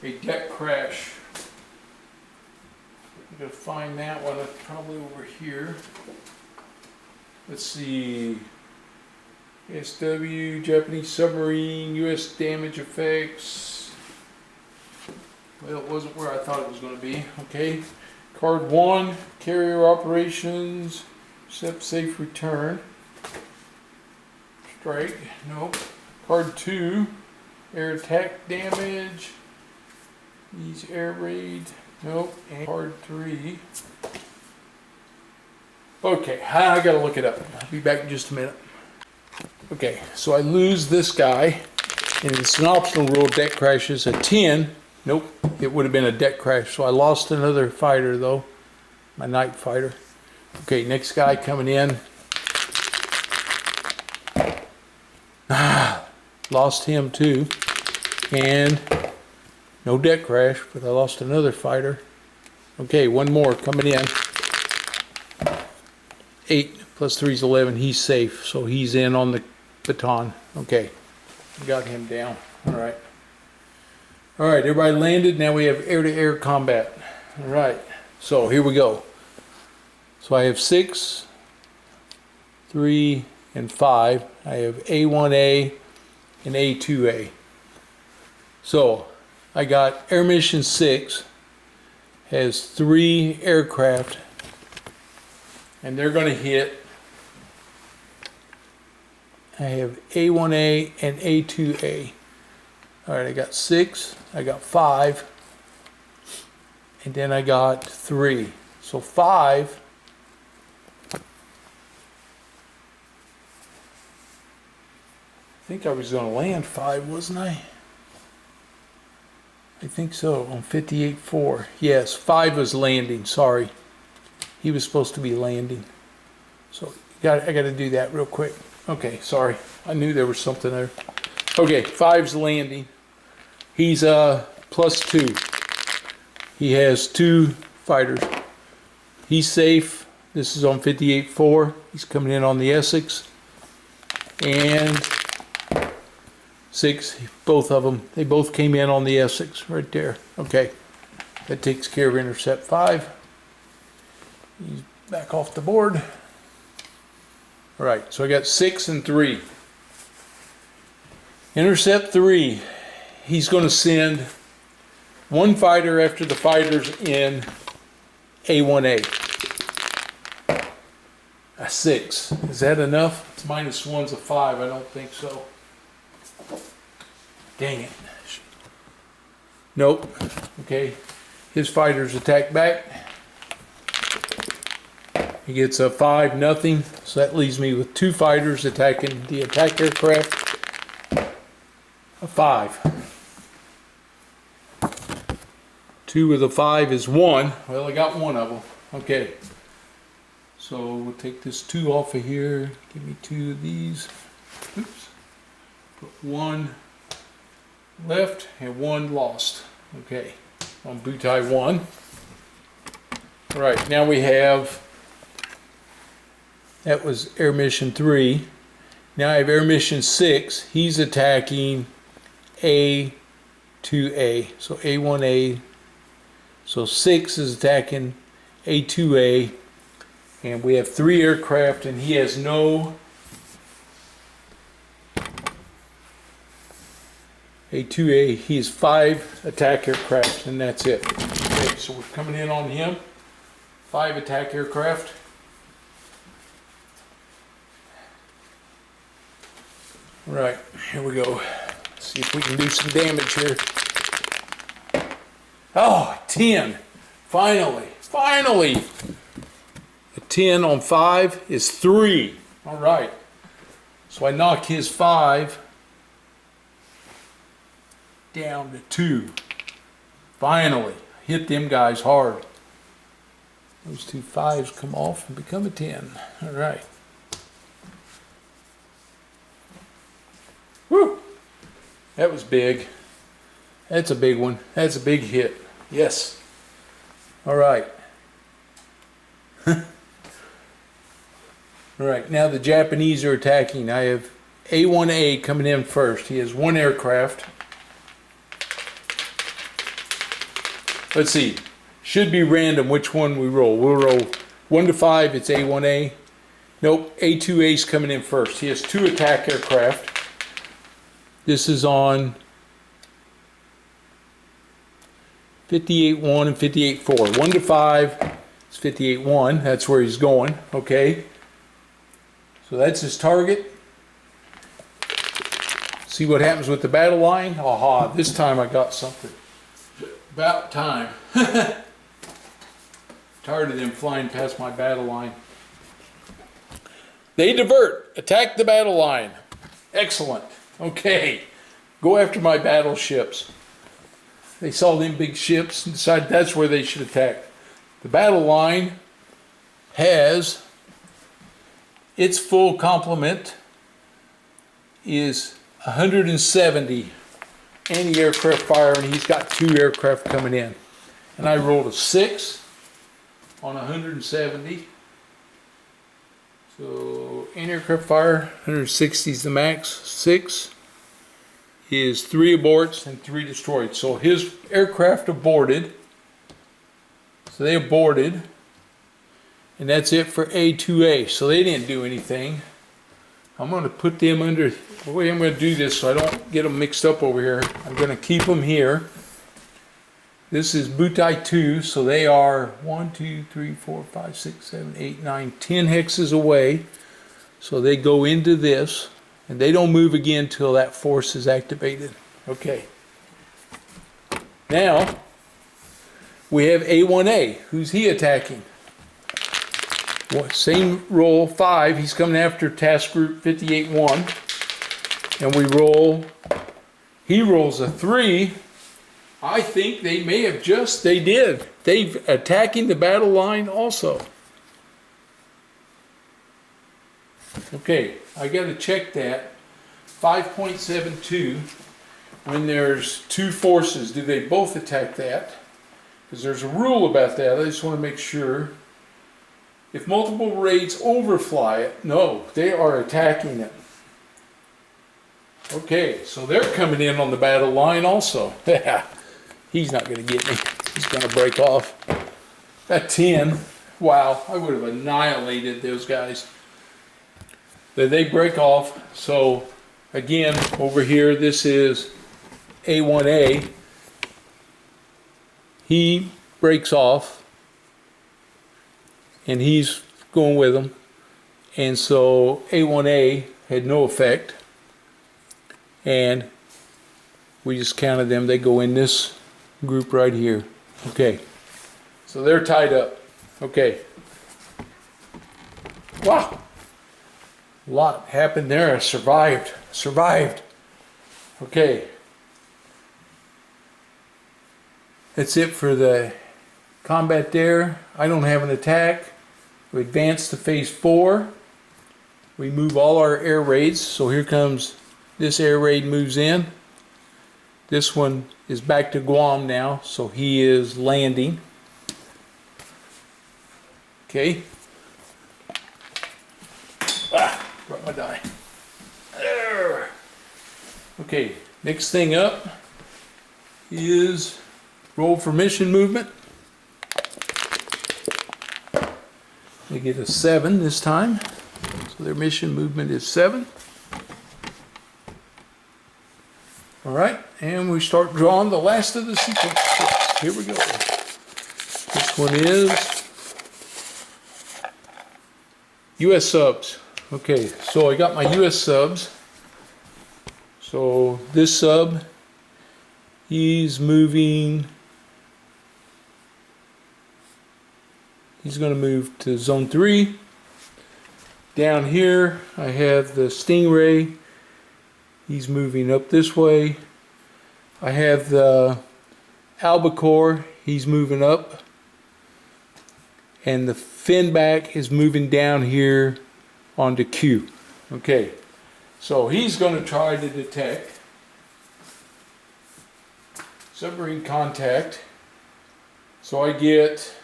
a deck crash. I'm going to find that one. It's probably over here. Let's see. SW, Japanese submarine, U.S. damage effects. Well, it wasn't where I thought it was going to be. Okay. Card 1, carrier operations, accept safe return. Strike, nope. Card 2, air attack damage. These air raid, nope. And card 3. Okay, I gotta look it up. I'll be back in just a minute. Okay, so I lose this guy, and it's an optional rule. Deck crashes a 10. Nope, it would have been a deck crash. So I lost another fighter though, my night fighter. Okay, next guy coming in. Lost him too, and no deck crash, but I lost another fighter. Okay, one more coming in. 8 + 3 is 11. He's safe, so he's in on the baton. Okay, got him down. All right. All right, everybody landed. Now we have air-to-air combat. All right, so here we go. So I have 6, 3, and 5. I have A1A and A2A. So I got Air Mission 6 has 3 aircraft, and they're going to hit. I have A1A and A2A. All right, I got 6, I got 5, and then I got 3. So 5 I think I was going to land 5, wasn't I? I think so, on 58.4. Yes, 5 was landing, sorry. He was supposed to be landing. So I got to do that real quick. Okay, sorry. I knew there was something there. Okay, 5's landing. He's +2. He has 2 fighters. He's safe. This is on 58.4. He's coming in on the Essex. And 6, both of them. They both came in on the Essex right there. Okay, that takes care of intercept 5. He's back off the board. All right, so I got 6 and 3. Intercept 3, he's going to send 1 fighter after the fighters in A1A. A 6. Is that enough? It's -1's a 5. I don't think so. Dang it. Nope. Okay. His fighters attack back. He gets a 5-0. So that leaves me with 2 fighters attacking the attack aircraft. A 5. 2 with a 5 is 1. Well, I got 1 of them. Okay. So we'll take this 2 off of here. Give me 2 of these. Oops. Put 1 left and 1 lost. Okay. On Butai 1. All right. Now we have. That was Air Mission 3. Now I have Air Mission 6. He's attacking A2A. So A1A. So 6 is attacking A2A. And we have 3 aircraft, and he has no A2A. He has 5 attack aircraft, and that's it. Okay, so we're coming in on him. 5 attack aircraft. All right, here we go. Let's see if we can do some damage here. Oh, 10. Finally. Finally. A 10 on 5 is 3. All right. So I knock his 5 down to 2. Finally. Hit them guys hard. Those 2 5s come off and become a 10. All right. Whew. That was big. That's a big one. That's a big hit. Yes. All right. All right. Now the Japanese are attacking. I have A1A coming in first. He has 1 aircraft. Let's see. Should be random which one we roll. We'll roll 1 to 5. It's A1A. Nope. A2A's coming in first. He has 2 attack aircraft. This is on 58.1 and 58.4. 1 to 5 is 58.1. That's where he's going. Okay. So that's his target. See what happens with the battle line. Aha, this time I got something. About time. Tired of them flying past my battle line. They divert. Attack the battle line. Excellent. Okay. Go after my battleships. They saw them big ships and decided that's where they should attack. The battle line has its full complement is 170 anti-aircraft fire, and he's got 2 aircraft coming in. And I rolled a 6 on 170. So anti-aircraft fire, 160 is the max. 6 is 3 aborts and 3 destroyed. So his aircraft aborted. So they aborted. And that's it for A2A. So they didn't do anything. I'm going to put them under, the way I'm going to do this so I don't get them mixed up over here, I'm going to keep them here. This is butai 2, so they are 1, 2, 3, 4, 5, 6, 7, 8, 9, 10 hexes away. So they go into this, and they don't move again until that force is activated. Okay. Now, we have A1A. Who's he attacking? Well, same roll, 5. He's coming after task group 58-1. And we roll, he rolls a 3. I think they may have just, they did. They've attacking the battle line also. Okay, I got to check that. 5.72, when there's two forces, do they both attack that? Because there's a rule about that. I just want to make sure. If multiple raids overfly it, no, they are attacking it. Okay, so they're coming in on the battle line also. He's not going to get me. He's going to break off. That 10, wow, I would have annihilated those guys. But they break off. So again, over here, this is A1A. He breaks off. And he's going with them. And so A1A had no effect. And we just counted them. They go in this group right here. Okay. So they're tied up. Okay. Wow. A lot happened there. I survived. Okay. That's it for the combat there. I don't have an attack. We advance to phase 4. We move all our air raids. So here comes this air raid moves in. This one is back to Guam now, so he is landing. Okay. Brought my die. There. Okay, next thing up is roll for mission movement. They get a 7 this time, so their mission movement is 7. All right, and we start drawing the last of the sequence. Here we go. This one is U.S. subs. Okay, so I got my U.S. subs. So this sub, he's moving. He's going to move to zone 3. Down here, I have the Stingray. He's moving up this way. I have the Albacore. He's moving up. And the Finback is moving down here onto Q. Okay, so he's going to try to detect submarine contact. So I get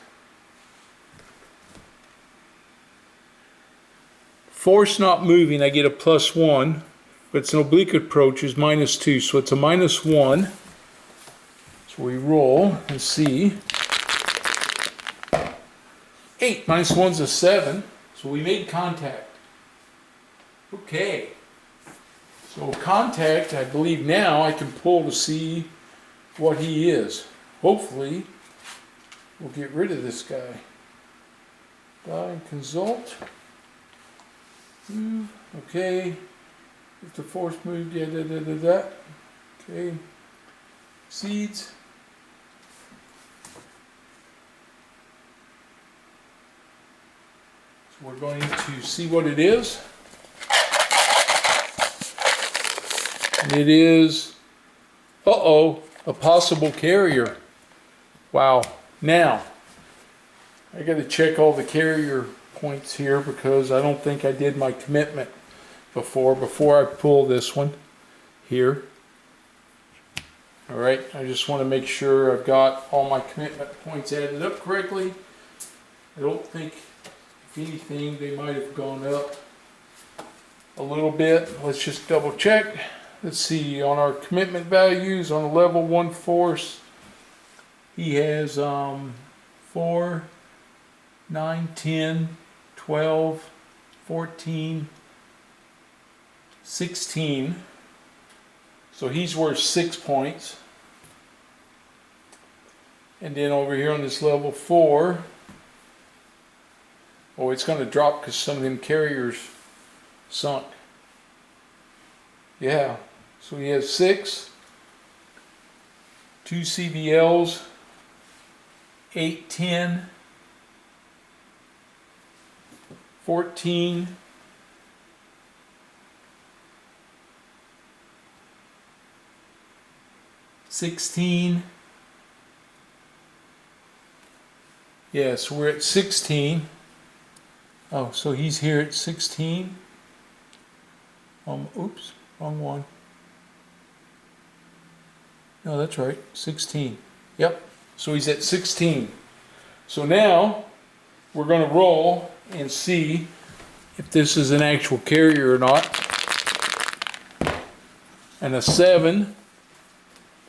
force not moving, I get a +1, but it's an oblique approach is -2, so it's a -1. So we roll and see. 8 -1's a 7, so we made contact. Okay, so contact, I believe now I can pull to see what he is. Hopefully, we'll get rid of this guy. Die and consult. Okay, if the force moved, okay, seeds. So we're going to see what it is. And it is, a possible carrier. Wow. Now, I got to check all the carrier points here because I don't think I did my commitment before I pull this one here. All right, I just want to make sure I've got all my commitment points added up correctly. I don't think, if anything, they might have gone up a little bit. Let's just double check. Let's see, on our commitment values on a level 1 force, he has 4, 9, 10, 12, 14, 16. So he's worth 6 points. And then over here on this level 4, oh, it's going to drop because some of them carriers sunk. Yeah, so he has 6, 2 CVLs, 8, 10, 14, 16. Yeah, so we're at 16. Oh, so he's here at 16. Oops, wrong one. No, that's right, 16. Yep, so he's at 16. So now we're going to roll and see if this is an actual carrier or not. And a 7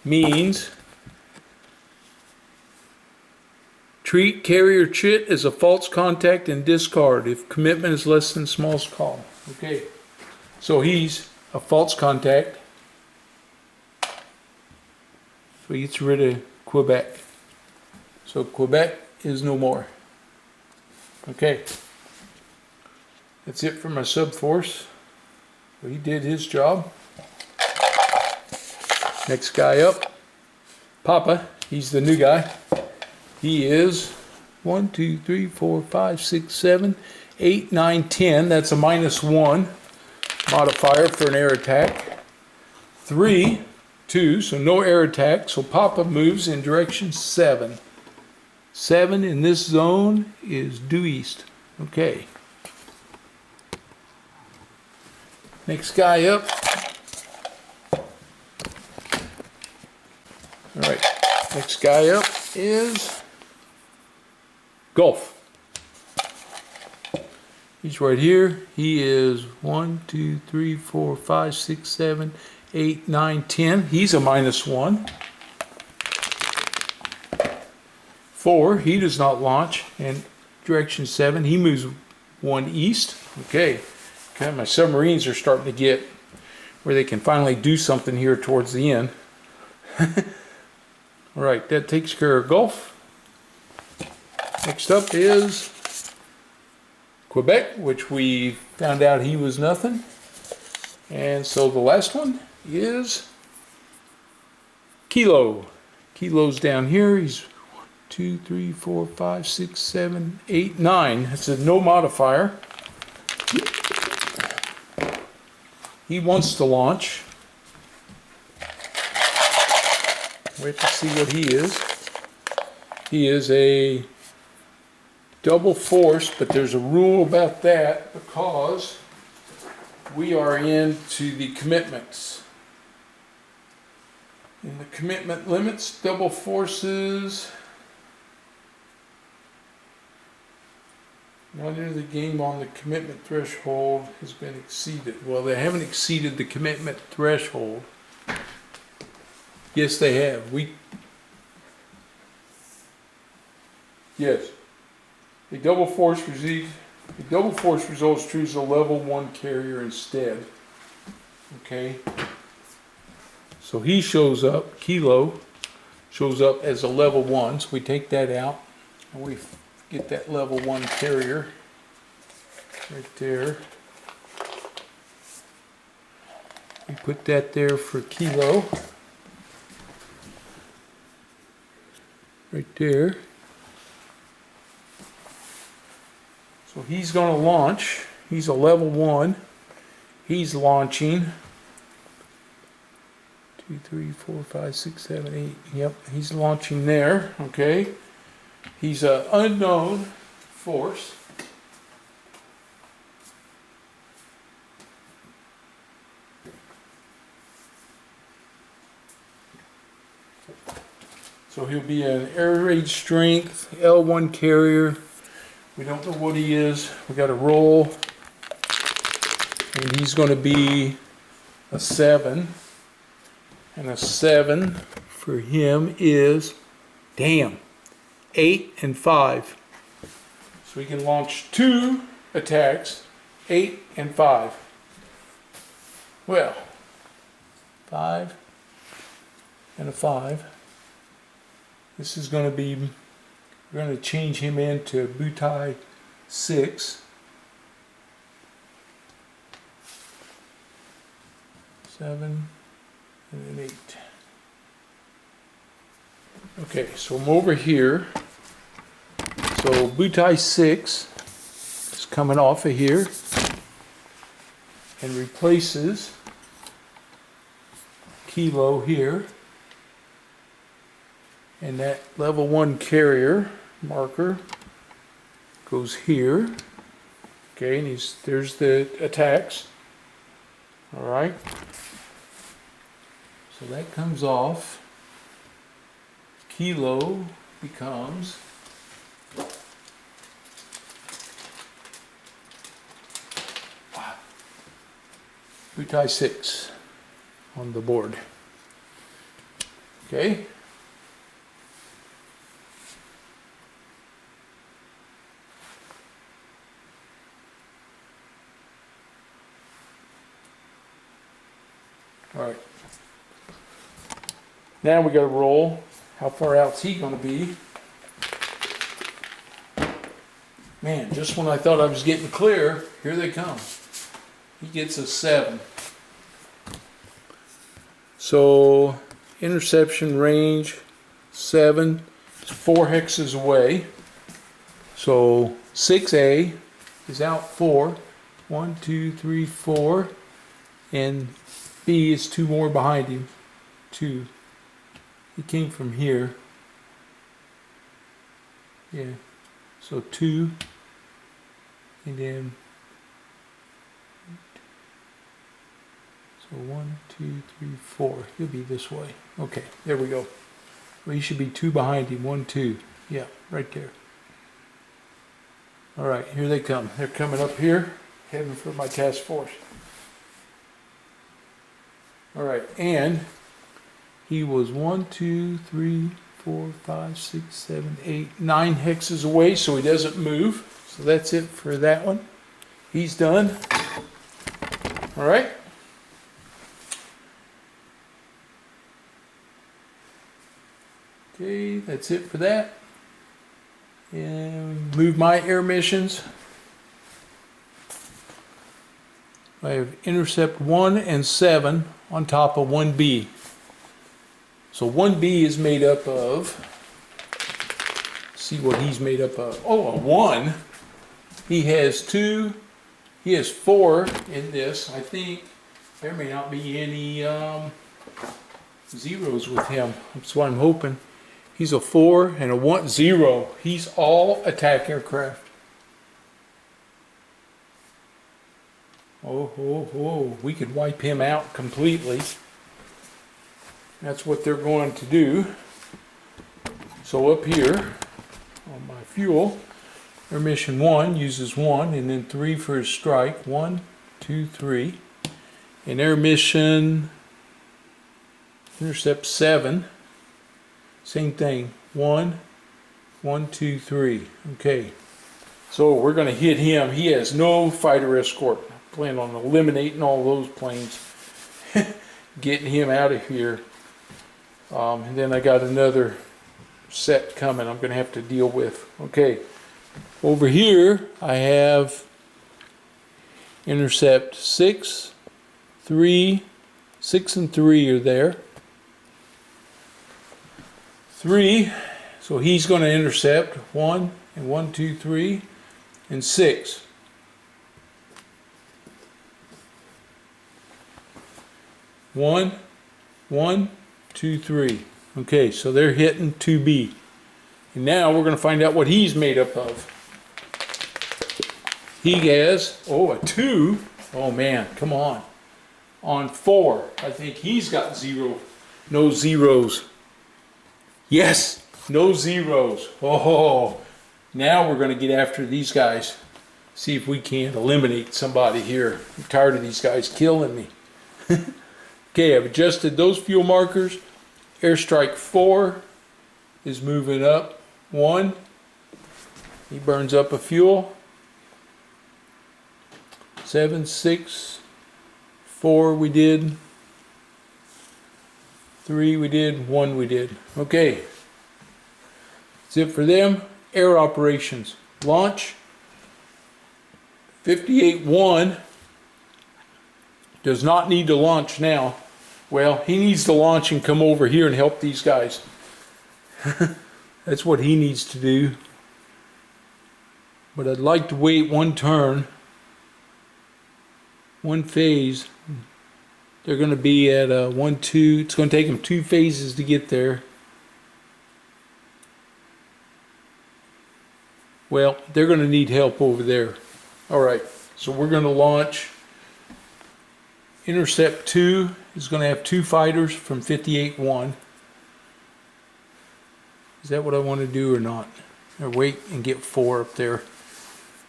means treat carrier chit as a false contact and discard if commitment is less than smallest column. Okay, so he's a false contact. So he gets rid of Quebec. So Quebec is no more. Okay, that's it for my subforce. So he did his job. Next guy up, Papa. He's the new guy. He is 1, 2, 3, 4, 5, 6, 7, 8, 9, 10. That's a -1 modifier for an air attack. 3, 2, so no air attack. So Papa moves in direction 7. 7 in this zone is due east. Okay. Next guy up. All right. Next guy up is Gulf. He's right here. He is 1, 2, 3, 4, 5, 6, 7, 8, 9, 10. He's a -1. 4, he does not launch. And direction 7, he moves 1 east. Okay. Okay, my submarines are starting to get where they can finally do something here towards the end. All right, that takes care of Gulf. Next up is Quebec, which we found out he was nothing. And so the last one is Kilo. Kilo's down here. He's 1, 2, 3, 4, 5, 6, 7, 8, 9. That's a no modifier. He wants to launch. We have to see what he is. He is a double force, but there's a rule about that because we are into the commitments. In the commitment limits, double forces not enter the game on the commitment threshold has been exceeded. Well, they haven't exceeded the commitment threshold. Yes, they have. Yes. A double force results choose a level 1 carrier instead. Okay. So he shows up, Kilo shows up as a level 1. So we take that out and we get that level 1 carrier right there. We put that there for Kilo. Right there. So he's going to launch. He's a level 1. He's launching. 2, 3, 4, 5, 6, 7, 8. Yep, he's launching there. Okay. He's an unknown force. So he'll be an air raid strength, L1 carrier. We don't know what he is. We got to roll. And he's going to be a 7. And a 7 for him is, damn, 8 and 5. So we can launch 2 attacks, 8 and 5. Well, 5 and a 5. This is going to be, we're going to change him into butai 6. 7 and an 8. Okay, so I'm over here. So butai 6 is coming off of here and replaces kilo here. And that level 1 carrier marker goes here. Okay, and there's the attacks. All right. So that comes off. Kilo becomes butai 6 on the board. Okay. All right. Now we got to roll. How far out's he going to be? Man, just when I thought I was getting clear, here they come. He gets a 7. So interception range 7. It's 4 hexes away. So 6A is out 4. 1, 2, 3, 4. And B is 2 more behind him. 2. He came from here. Yeah. So 2. And then so 1, 2, 3, 4. He'll be this way. Okay, there we go. Well, he should be 2 behind him. 1, 2. Yeah, right there. All right, here they come. They're coming up here, heading for my task force. All right, and he was 1, 2, 3, 4, 5, 6, 7, 8, 9 hexes away, so he doesn't move. So that's it for that one. He's done. All right. Okay, that's it for that. And move my air missions. I have intercept 1 and 7 on top of 1B. So 1B is made up of, see what he's made up of. Oh, a 1. He has 2, he has 4 in this. I think there may not be any zeros with him. That's what I'm hoping. He's a 4 and a 1, 0. He's all attack aircraft. Oh, we could wipe him out completely. That's what they're going to do. So up here on my fuel, air mission 1 uses 1 and then 3 for his strike. 1, 2, 3. And air mission intercept 7. Same thing. 1, 1, 2, 3. Okay. So we're going to hit him. He has no fighter escort. I plan on eliminating all those planes. Getting him out of here. And then I got another set coming I'm going to have to deal with. Okay. Over here I have intercept 6, 3, 6 and 3 are there. 3, so he's going to intercept 1 and 1, 2, 3 and 6. 1, 1, 2, 3. Okay, so they're hitting 2B. And now we're going to find out what he's made up of. He has, a 2. Oh man, come on. On 4. I think he's got 0. No zeros. Yes, no zeros. Oh, now we're going to get after these guys. See if we can't eliminate somebody here. I'm tired of these guys killing me. Okay, I've adjusted those fuel markers. Airstrike 4 is moving up 1. He burns up a fuel. 7, 6, 4 we did, 3 we did, 1 we did. Okay, that's it for them. Air operations. Launch. 58-1 does not need to launch now. Well, he needs to launch and come over here and help these guys. That's what he needs to do. But I'd like to wait one turn, one phase. They're going to be at 1, 2. It's going to take them 2 phases to get there. Well, they're going to need help over there. All right, so we're going to launch. Intercept 2 is going to have 2 fighters from 58-1. Is that what I want to do or not? Or wait and get 4 up there.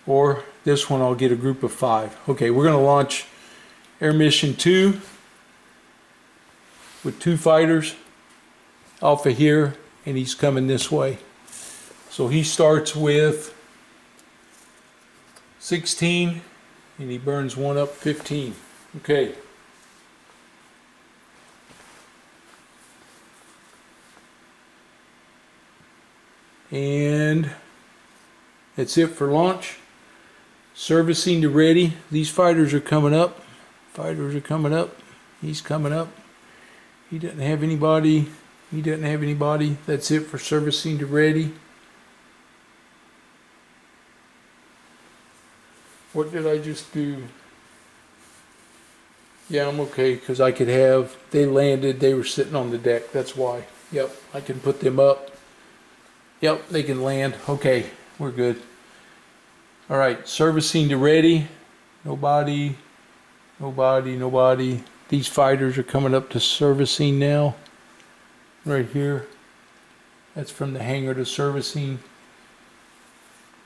Or this one I'll get a group of 5. Okay, we're going to launch Air Mission 2 with 2 fighters. Alpha here, and he's coming this way. So he starts with 16 and he burns 1 up, 15. Okay. And that's it for launch. Servicing to ready. These fighters are coming up. Fighters are coming up. He's coming up. He doesn't have anybody. He doesn't have anybody. That's it for servicing to ready. What did I just do? Yeah, I'm okay because I could have, they landed, they were sitting on the deck. That's why. Yep, I can put them up. Yep, they can land. Okay, we're good. All right, servicing to ready. Nobody, nobody, nobody. These fighters are coming up to servicing now. Right here. That's from the hangar to servicing.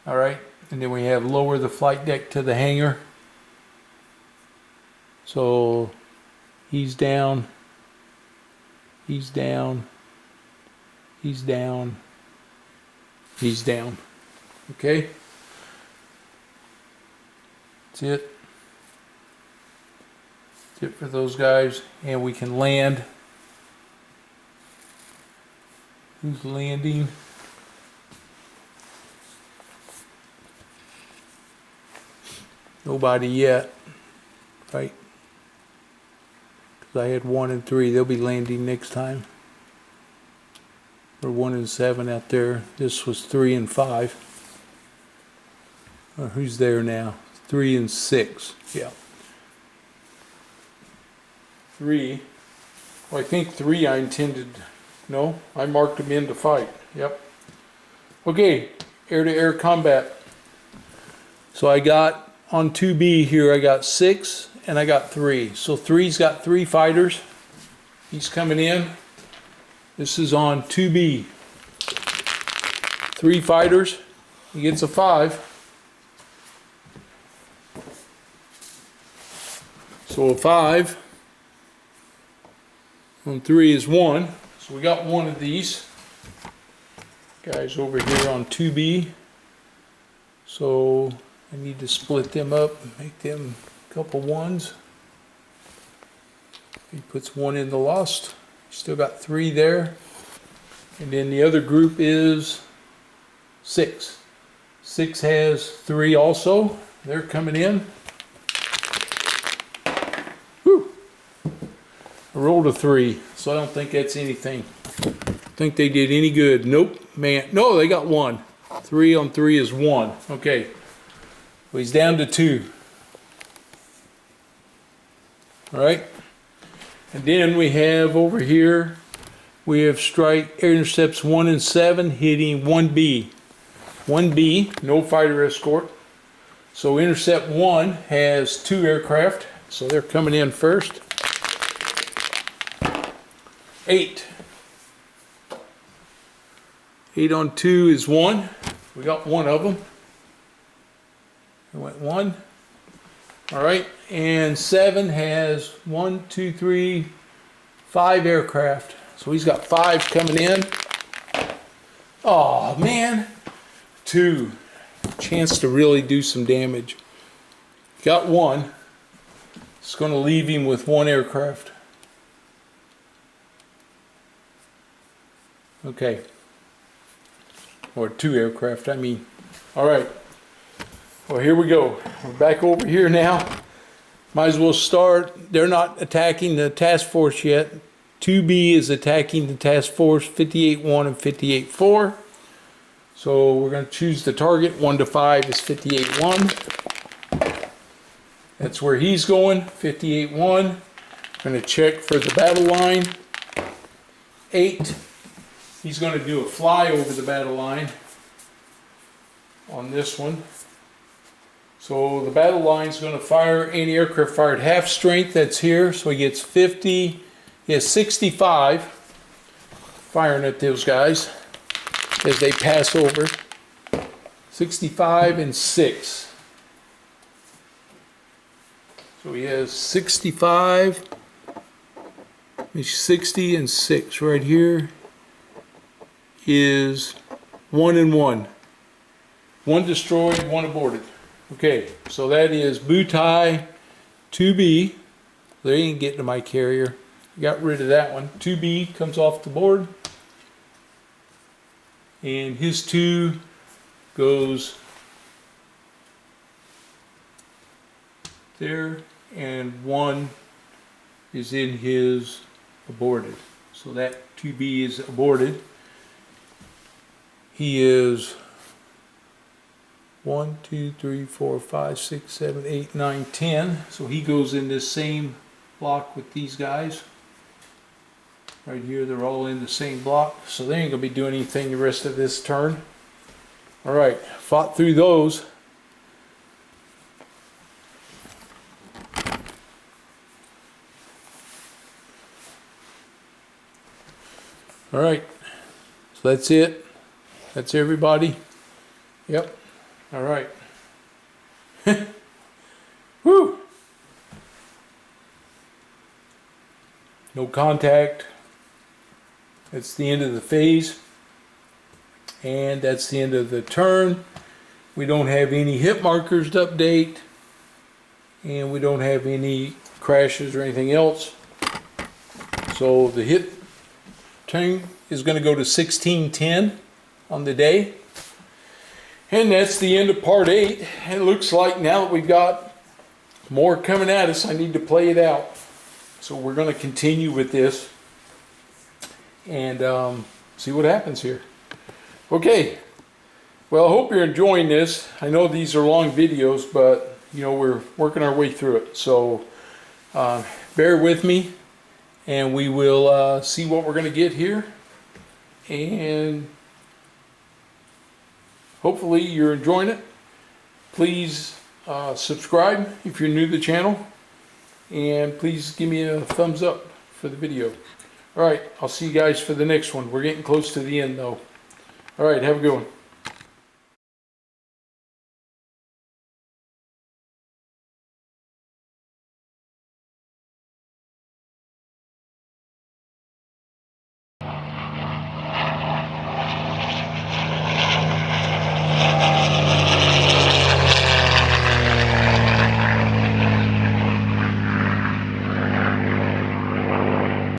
All right, and then we have lower the flight deck to the hangar. So he's down. He's down. He's down. He's down. Okay. That's it. That's it for those guys. And we can land. Who's landing? Nobody yet. Right. Because I had 1 and 3. They'll be landing next time. Or 1 and 7 out there. This was 3 and 5. Who's there now? 3 and 6. Yeah. 3. Well, I think 3 I intended. No, I marked them in to fight. Yep. Okay, air-to-air combat. So I got on 2B here, I got 6 and I got 3. So 3's got 3 fighters. He's coming in. This is on 2B. 3 fighters. He gets a 5. So a 5 on 3 is 1. So we got 1 of these guys over here on 2B. So I need to split them up, make them a couple 1s. He puts 1 in the lost. Still got 3 there. And then the other group is 6. 6 has 3 also. They're coming in. Whew. I rolled a 3, so I don't think that's anything. Think they did any good. Nope, man. No, they got 1. 3 on 3 is 1. Okay. Well, he's down to 2. All right. And then we have over here, we have strike air intercepts 1 and 7 hitting 1B. 1B, no fighter escort. So intercept 1 has 2 aircraft. So they're coming in first. 8. 8 on 2 is 1. We got 1 of them. There went 1. All right, and 7 has 1, 2, 3, 5 aircraft. So he's got 5 coming in. Oh man, 2. Chance to really do some damage. Got 1. It's going to leave him with one aircraft. Okay. Or two aircraft, I mean. All right. Well, here we go. We're back over here now. Might as well start. They're not attacking the task force yet. 2B is attacking the task force 58-1 and 58-4. So we're going to choose the target. 1 to 5 is 58-1. That's where he's going. 58-1. Going to check for the battle line. 8. He's going to do a fly over the battle line on this one. So the battle line is going to fire anti-aircraft fire at half strength. That's here. So he gets 50. He has 65 firing at those guys as they pass over. 65 and 6. So he has 65, 60 and 6 right here. Is 1 and 1. 1 destroyed, 1 aborted. Okay, so that is Butai 2B. They didn't get to my carrier. Got rid of that one. 2B comes off the board. And his 2 goes there. And 1 is in his aborted. So that 2B is aborted. He is 1, 2, 3, 4, 5, 6, 7, 8, 9, 10. So he goes in this same block with these guys. Right here, they're all in the same block. So they ain't going to be doing anything the rest of this turn. Alright, fought through those. Alright, so that's it. That's everybody. Yep. All right. Whew. No contact. That's the end of the phase. And that's the end of the turn. We don't have any hit markers to update. And we don't have any crashes or anything else. So the hit turn is going to go to 1610 on the day. And that's the end of part 8. It looks like now that we've got more coming at us, I need to play it out. So we're going to continue with this and see what happens here. Okay. Well, I hope you're enjoying this. I know these are long videos, but you know, we're working our way through it. So bear with me and we will see what we're going to get here. And hopefully you're enjoying it. Please subscribe if you're new to the channel. And please give me a thumbs up for the video. Alright, I'll see you guys for the next one. We're getting close to the end though. Alright, have a good one.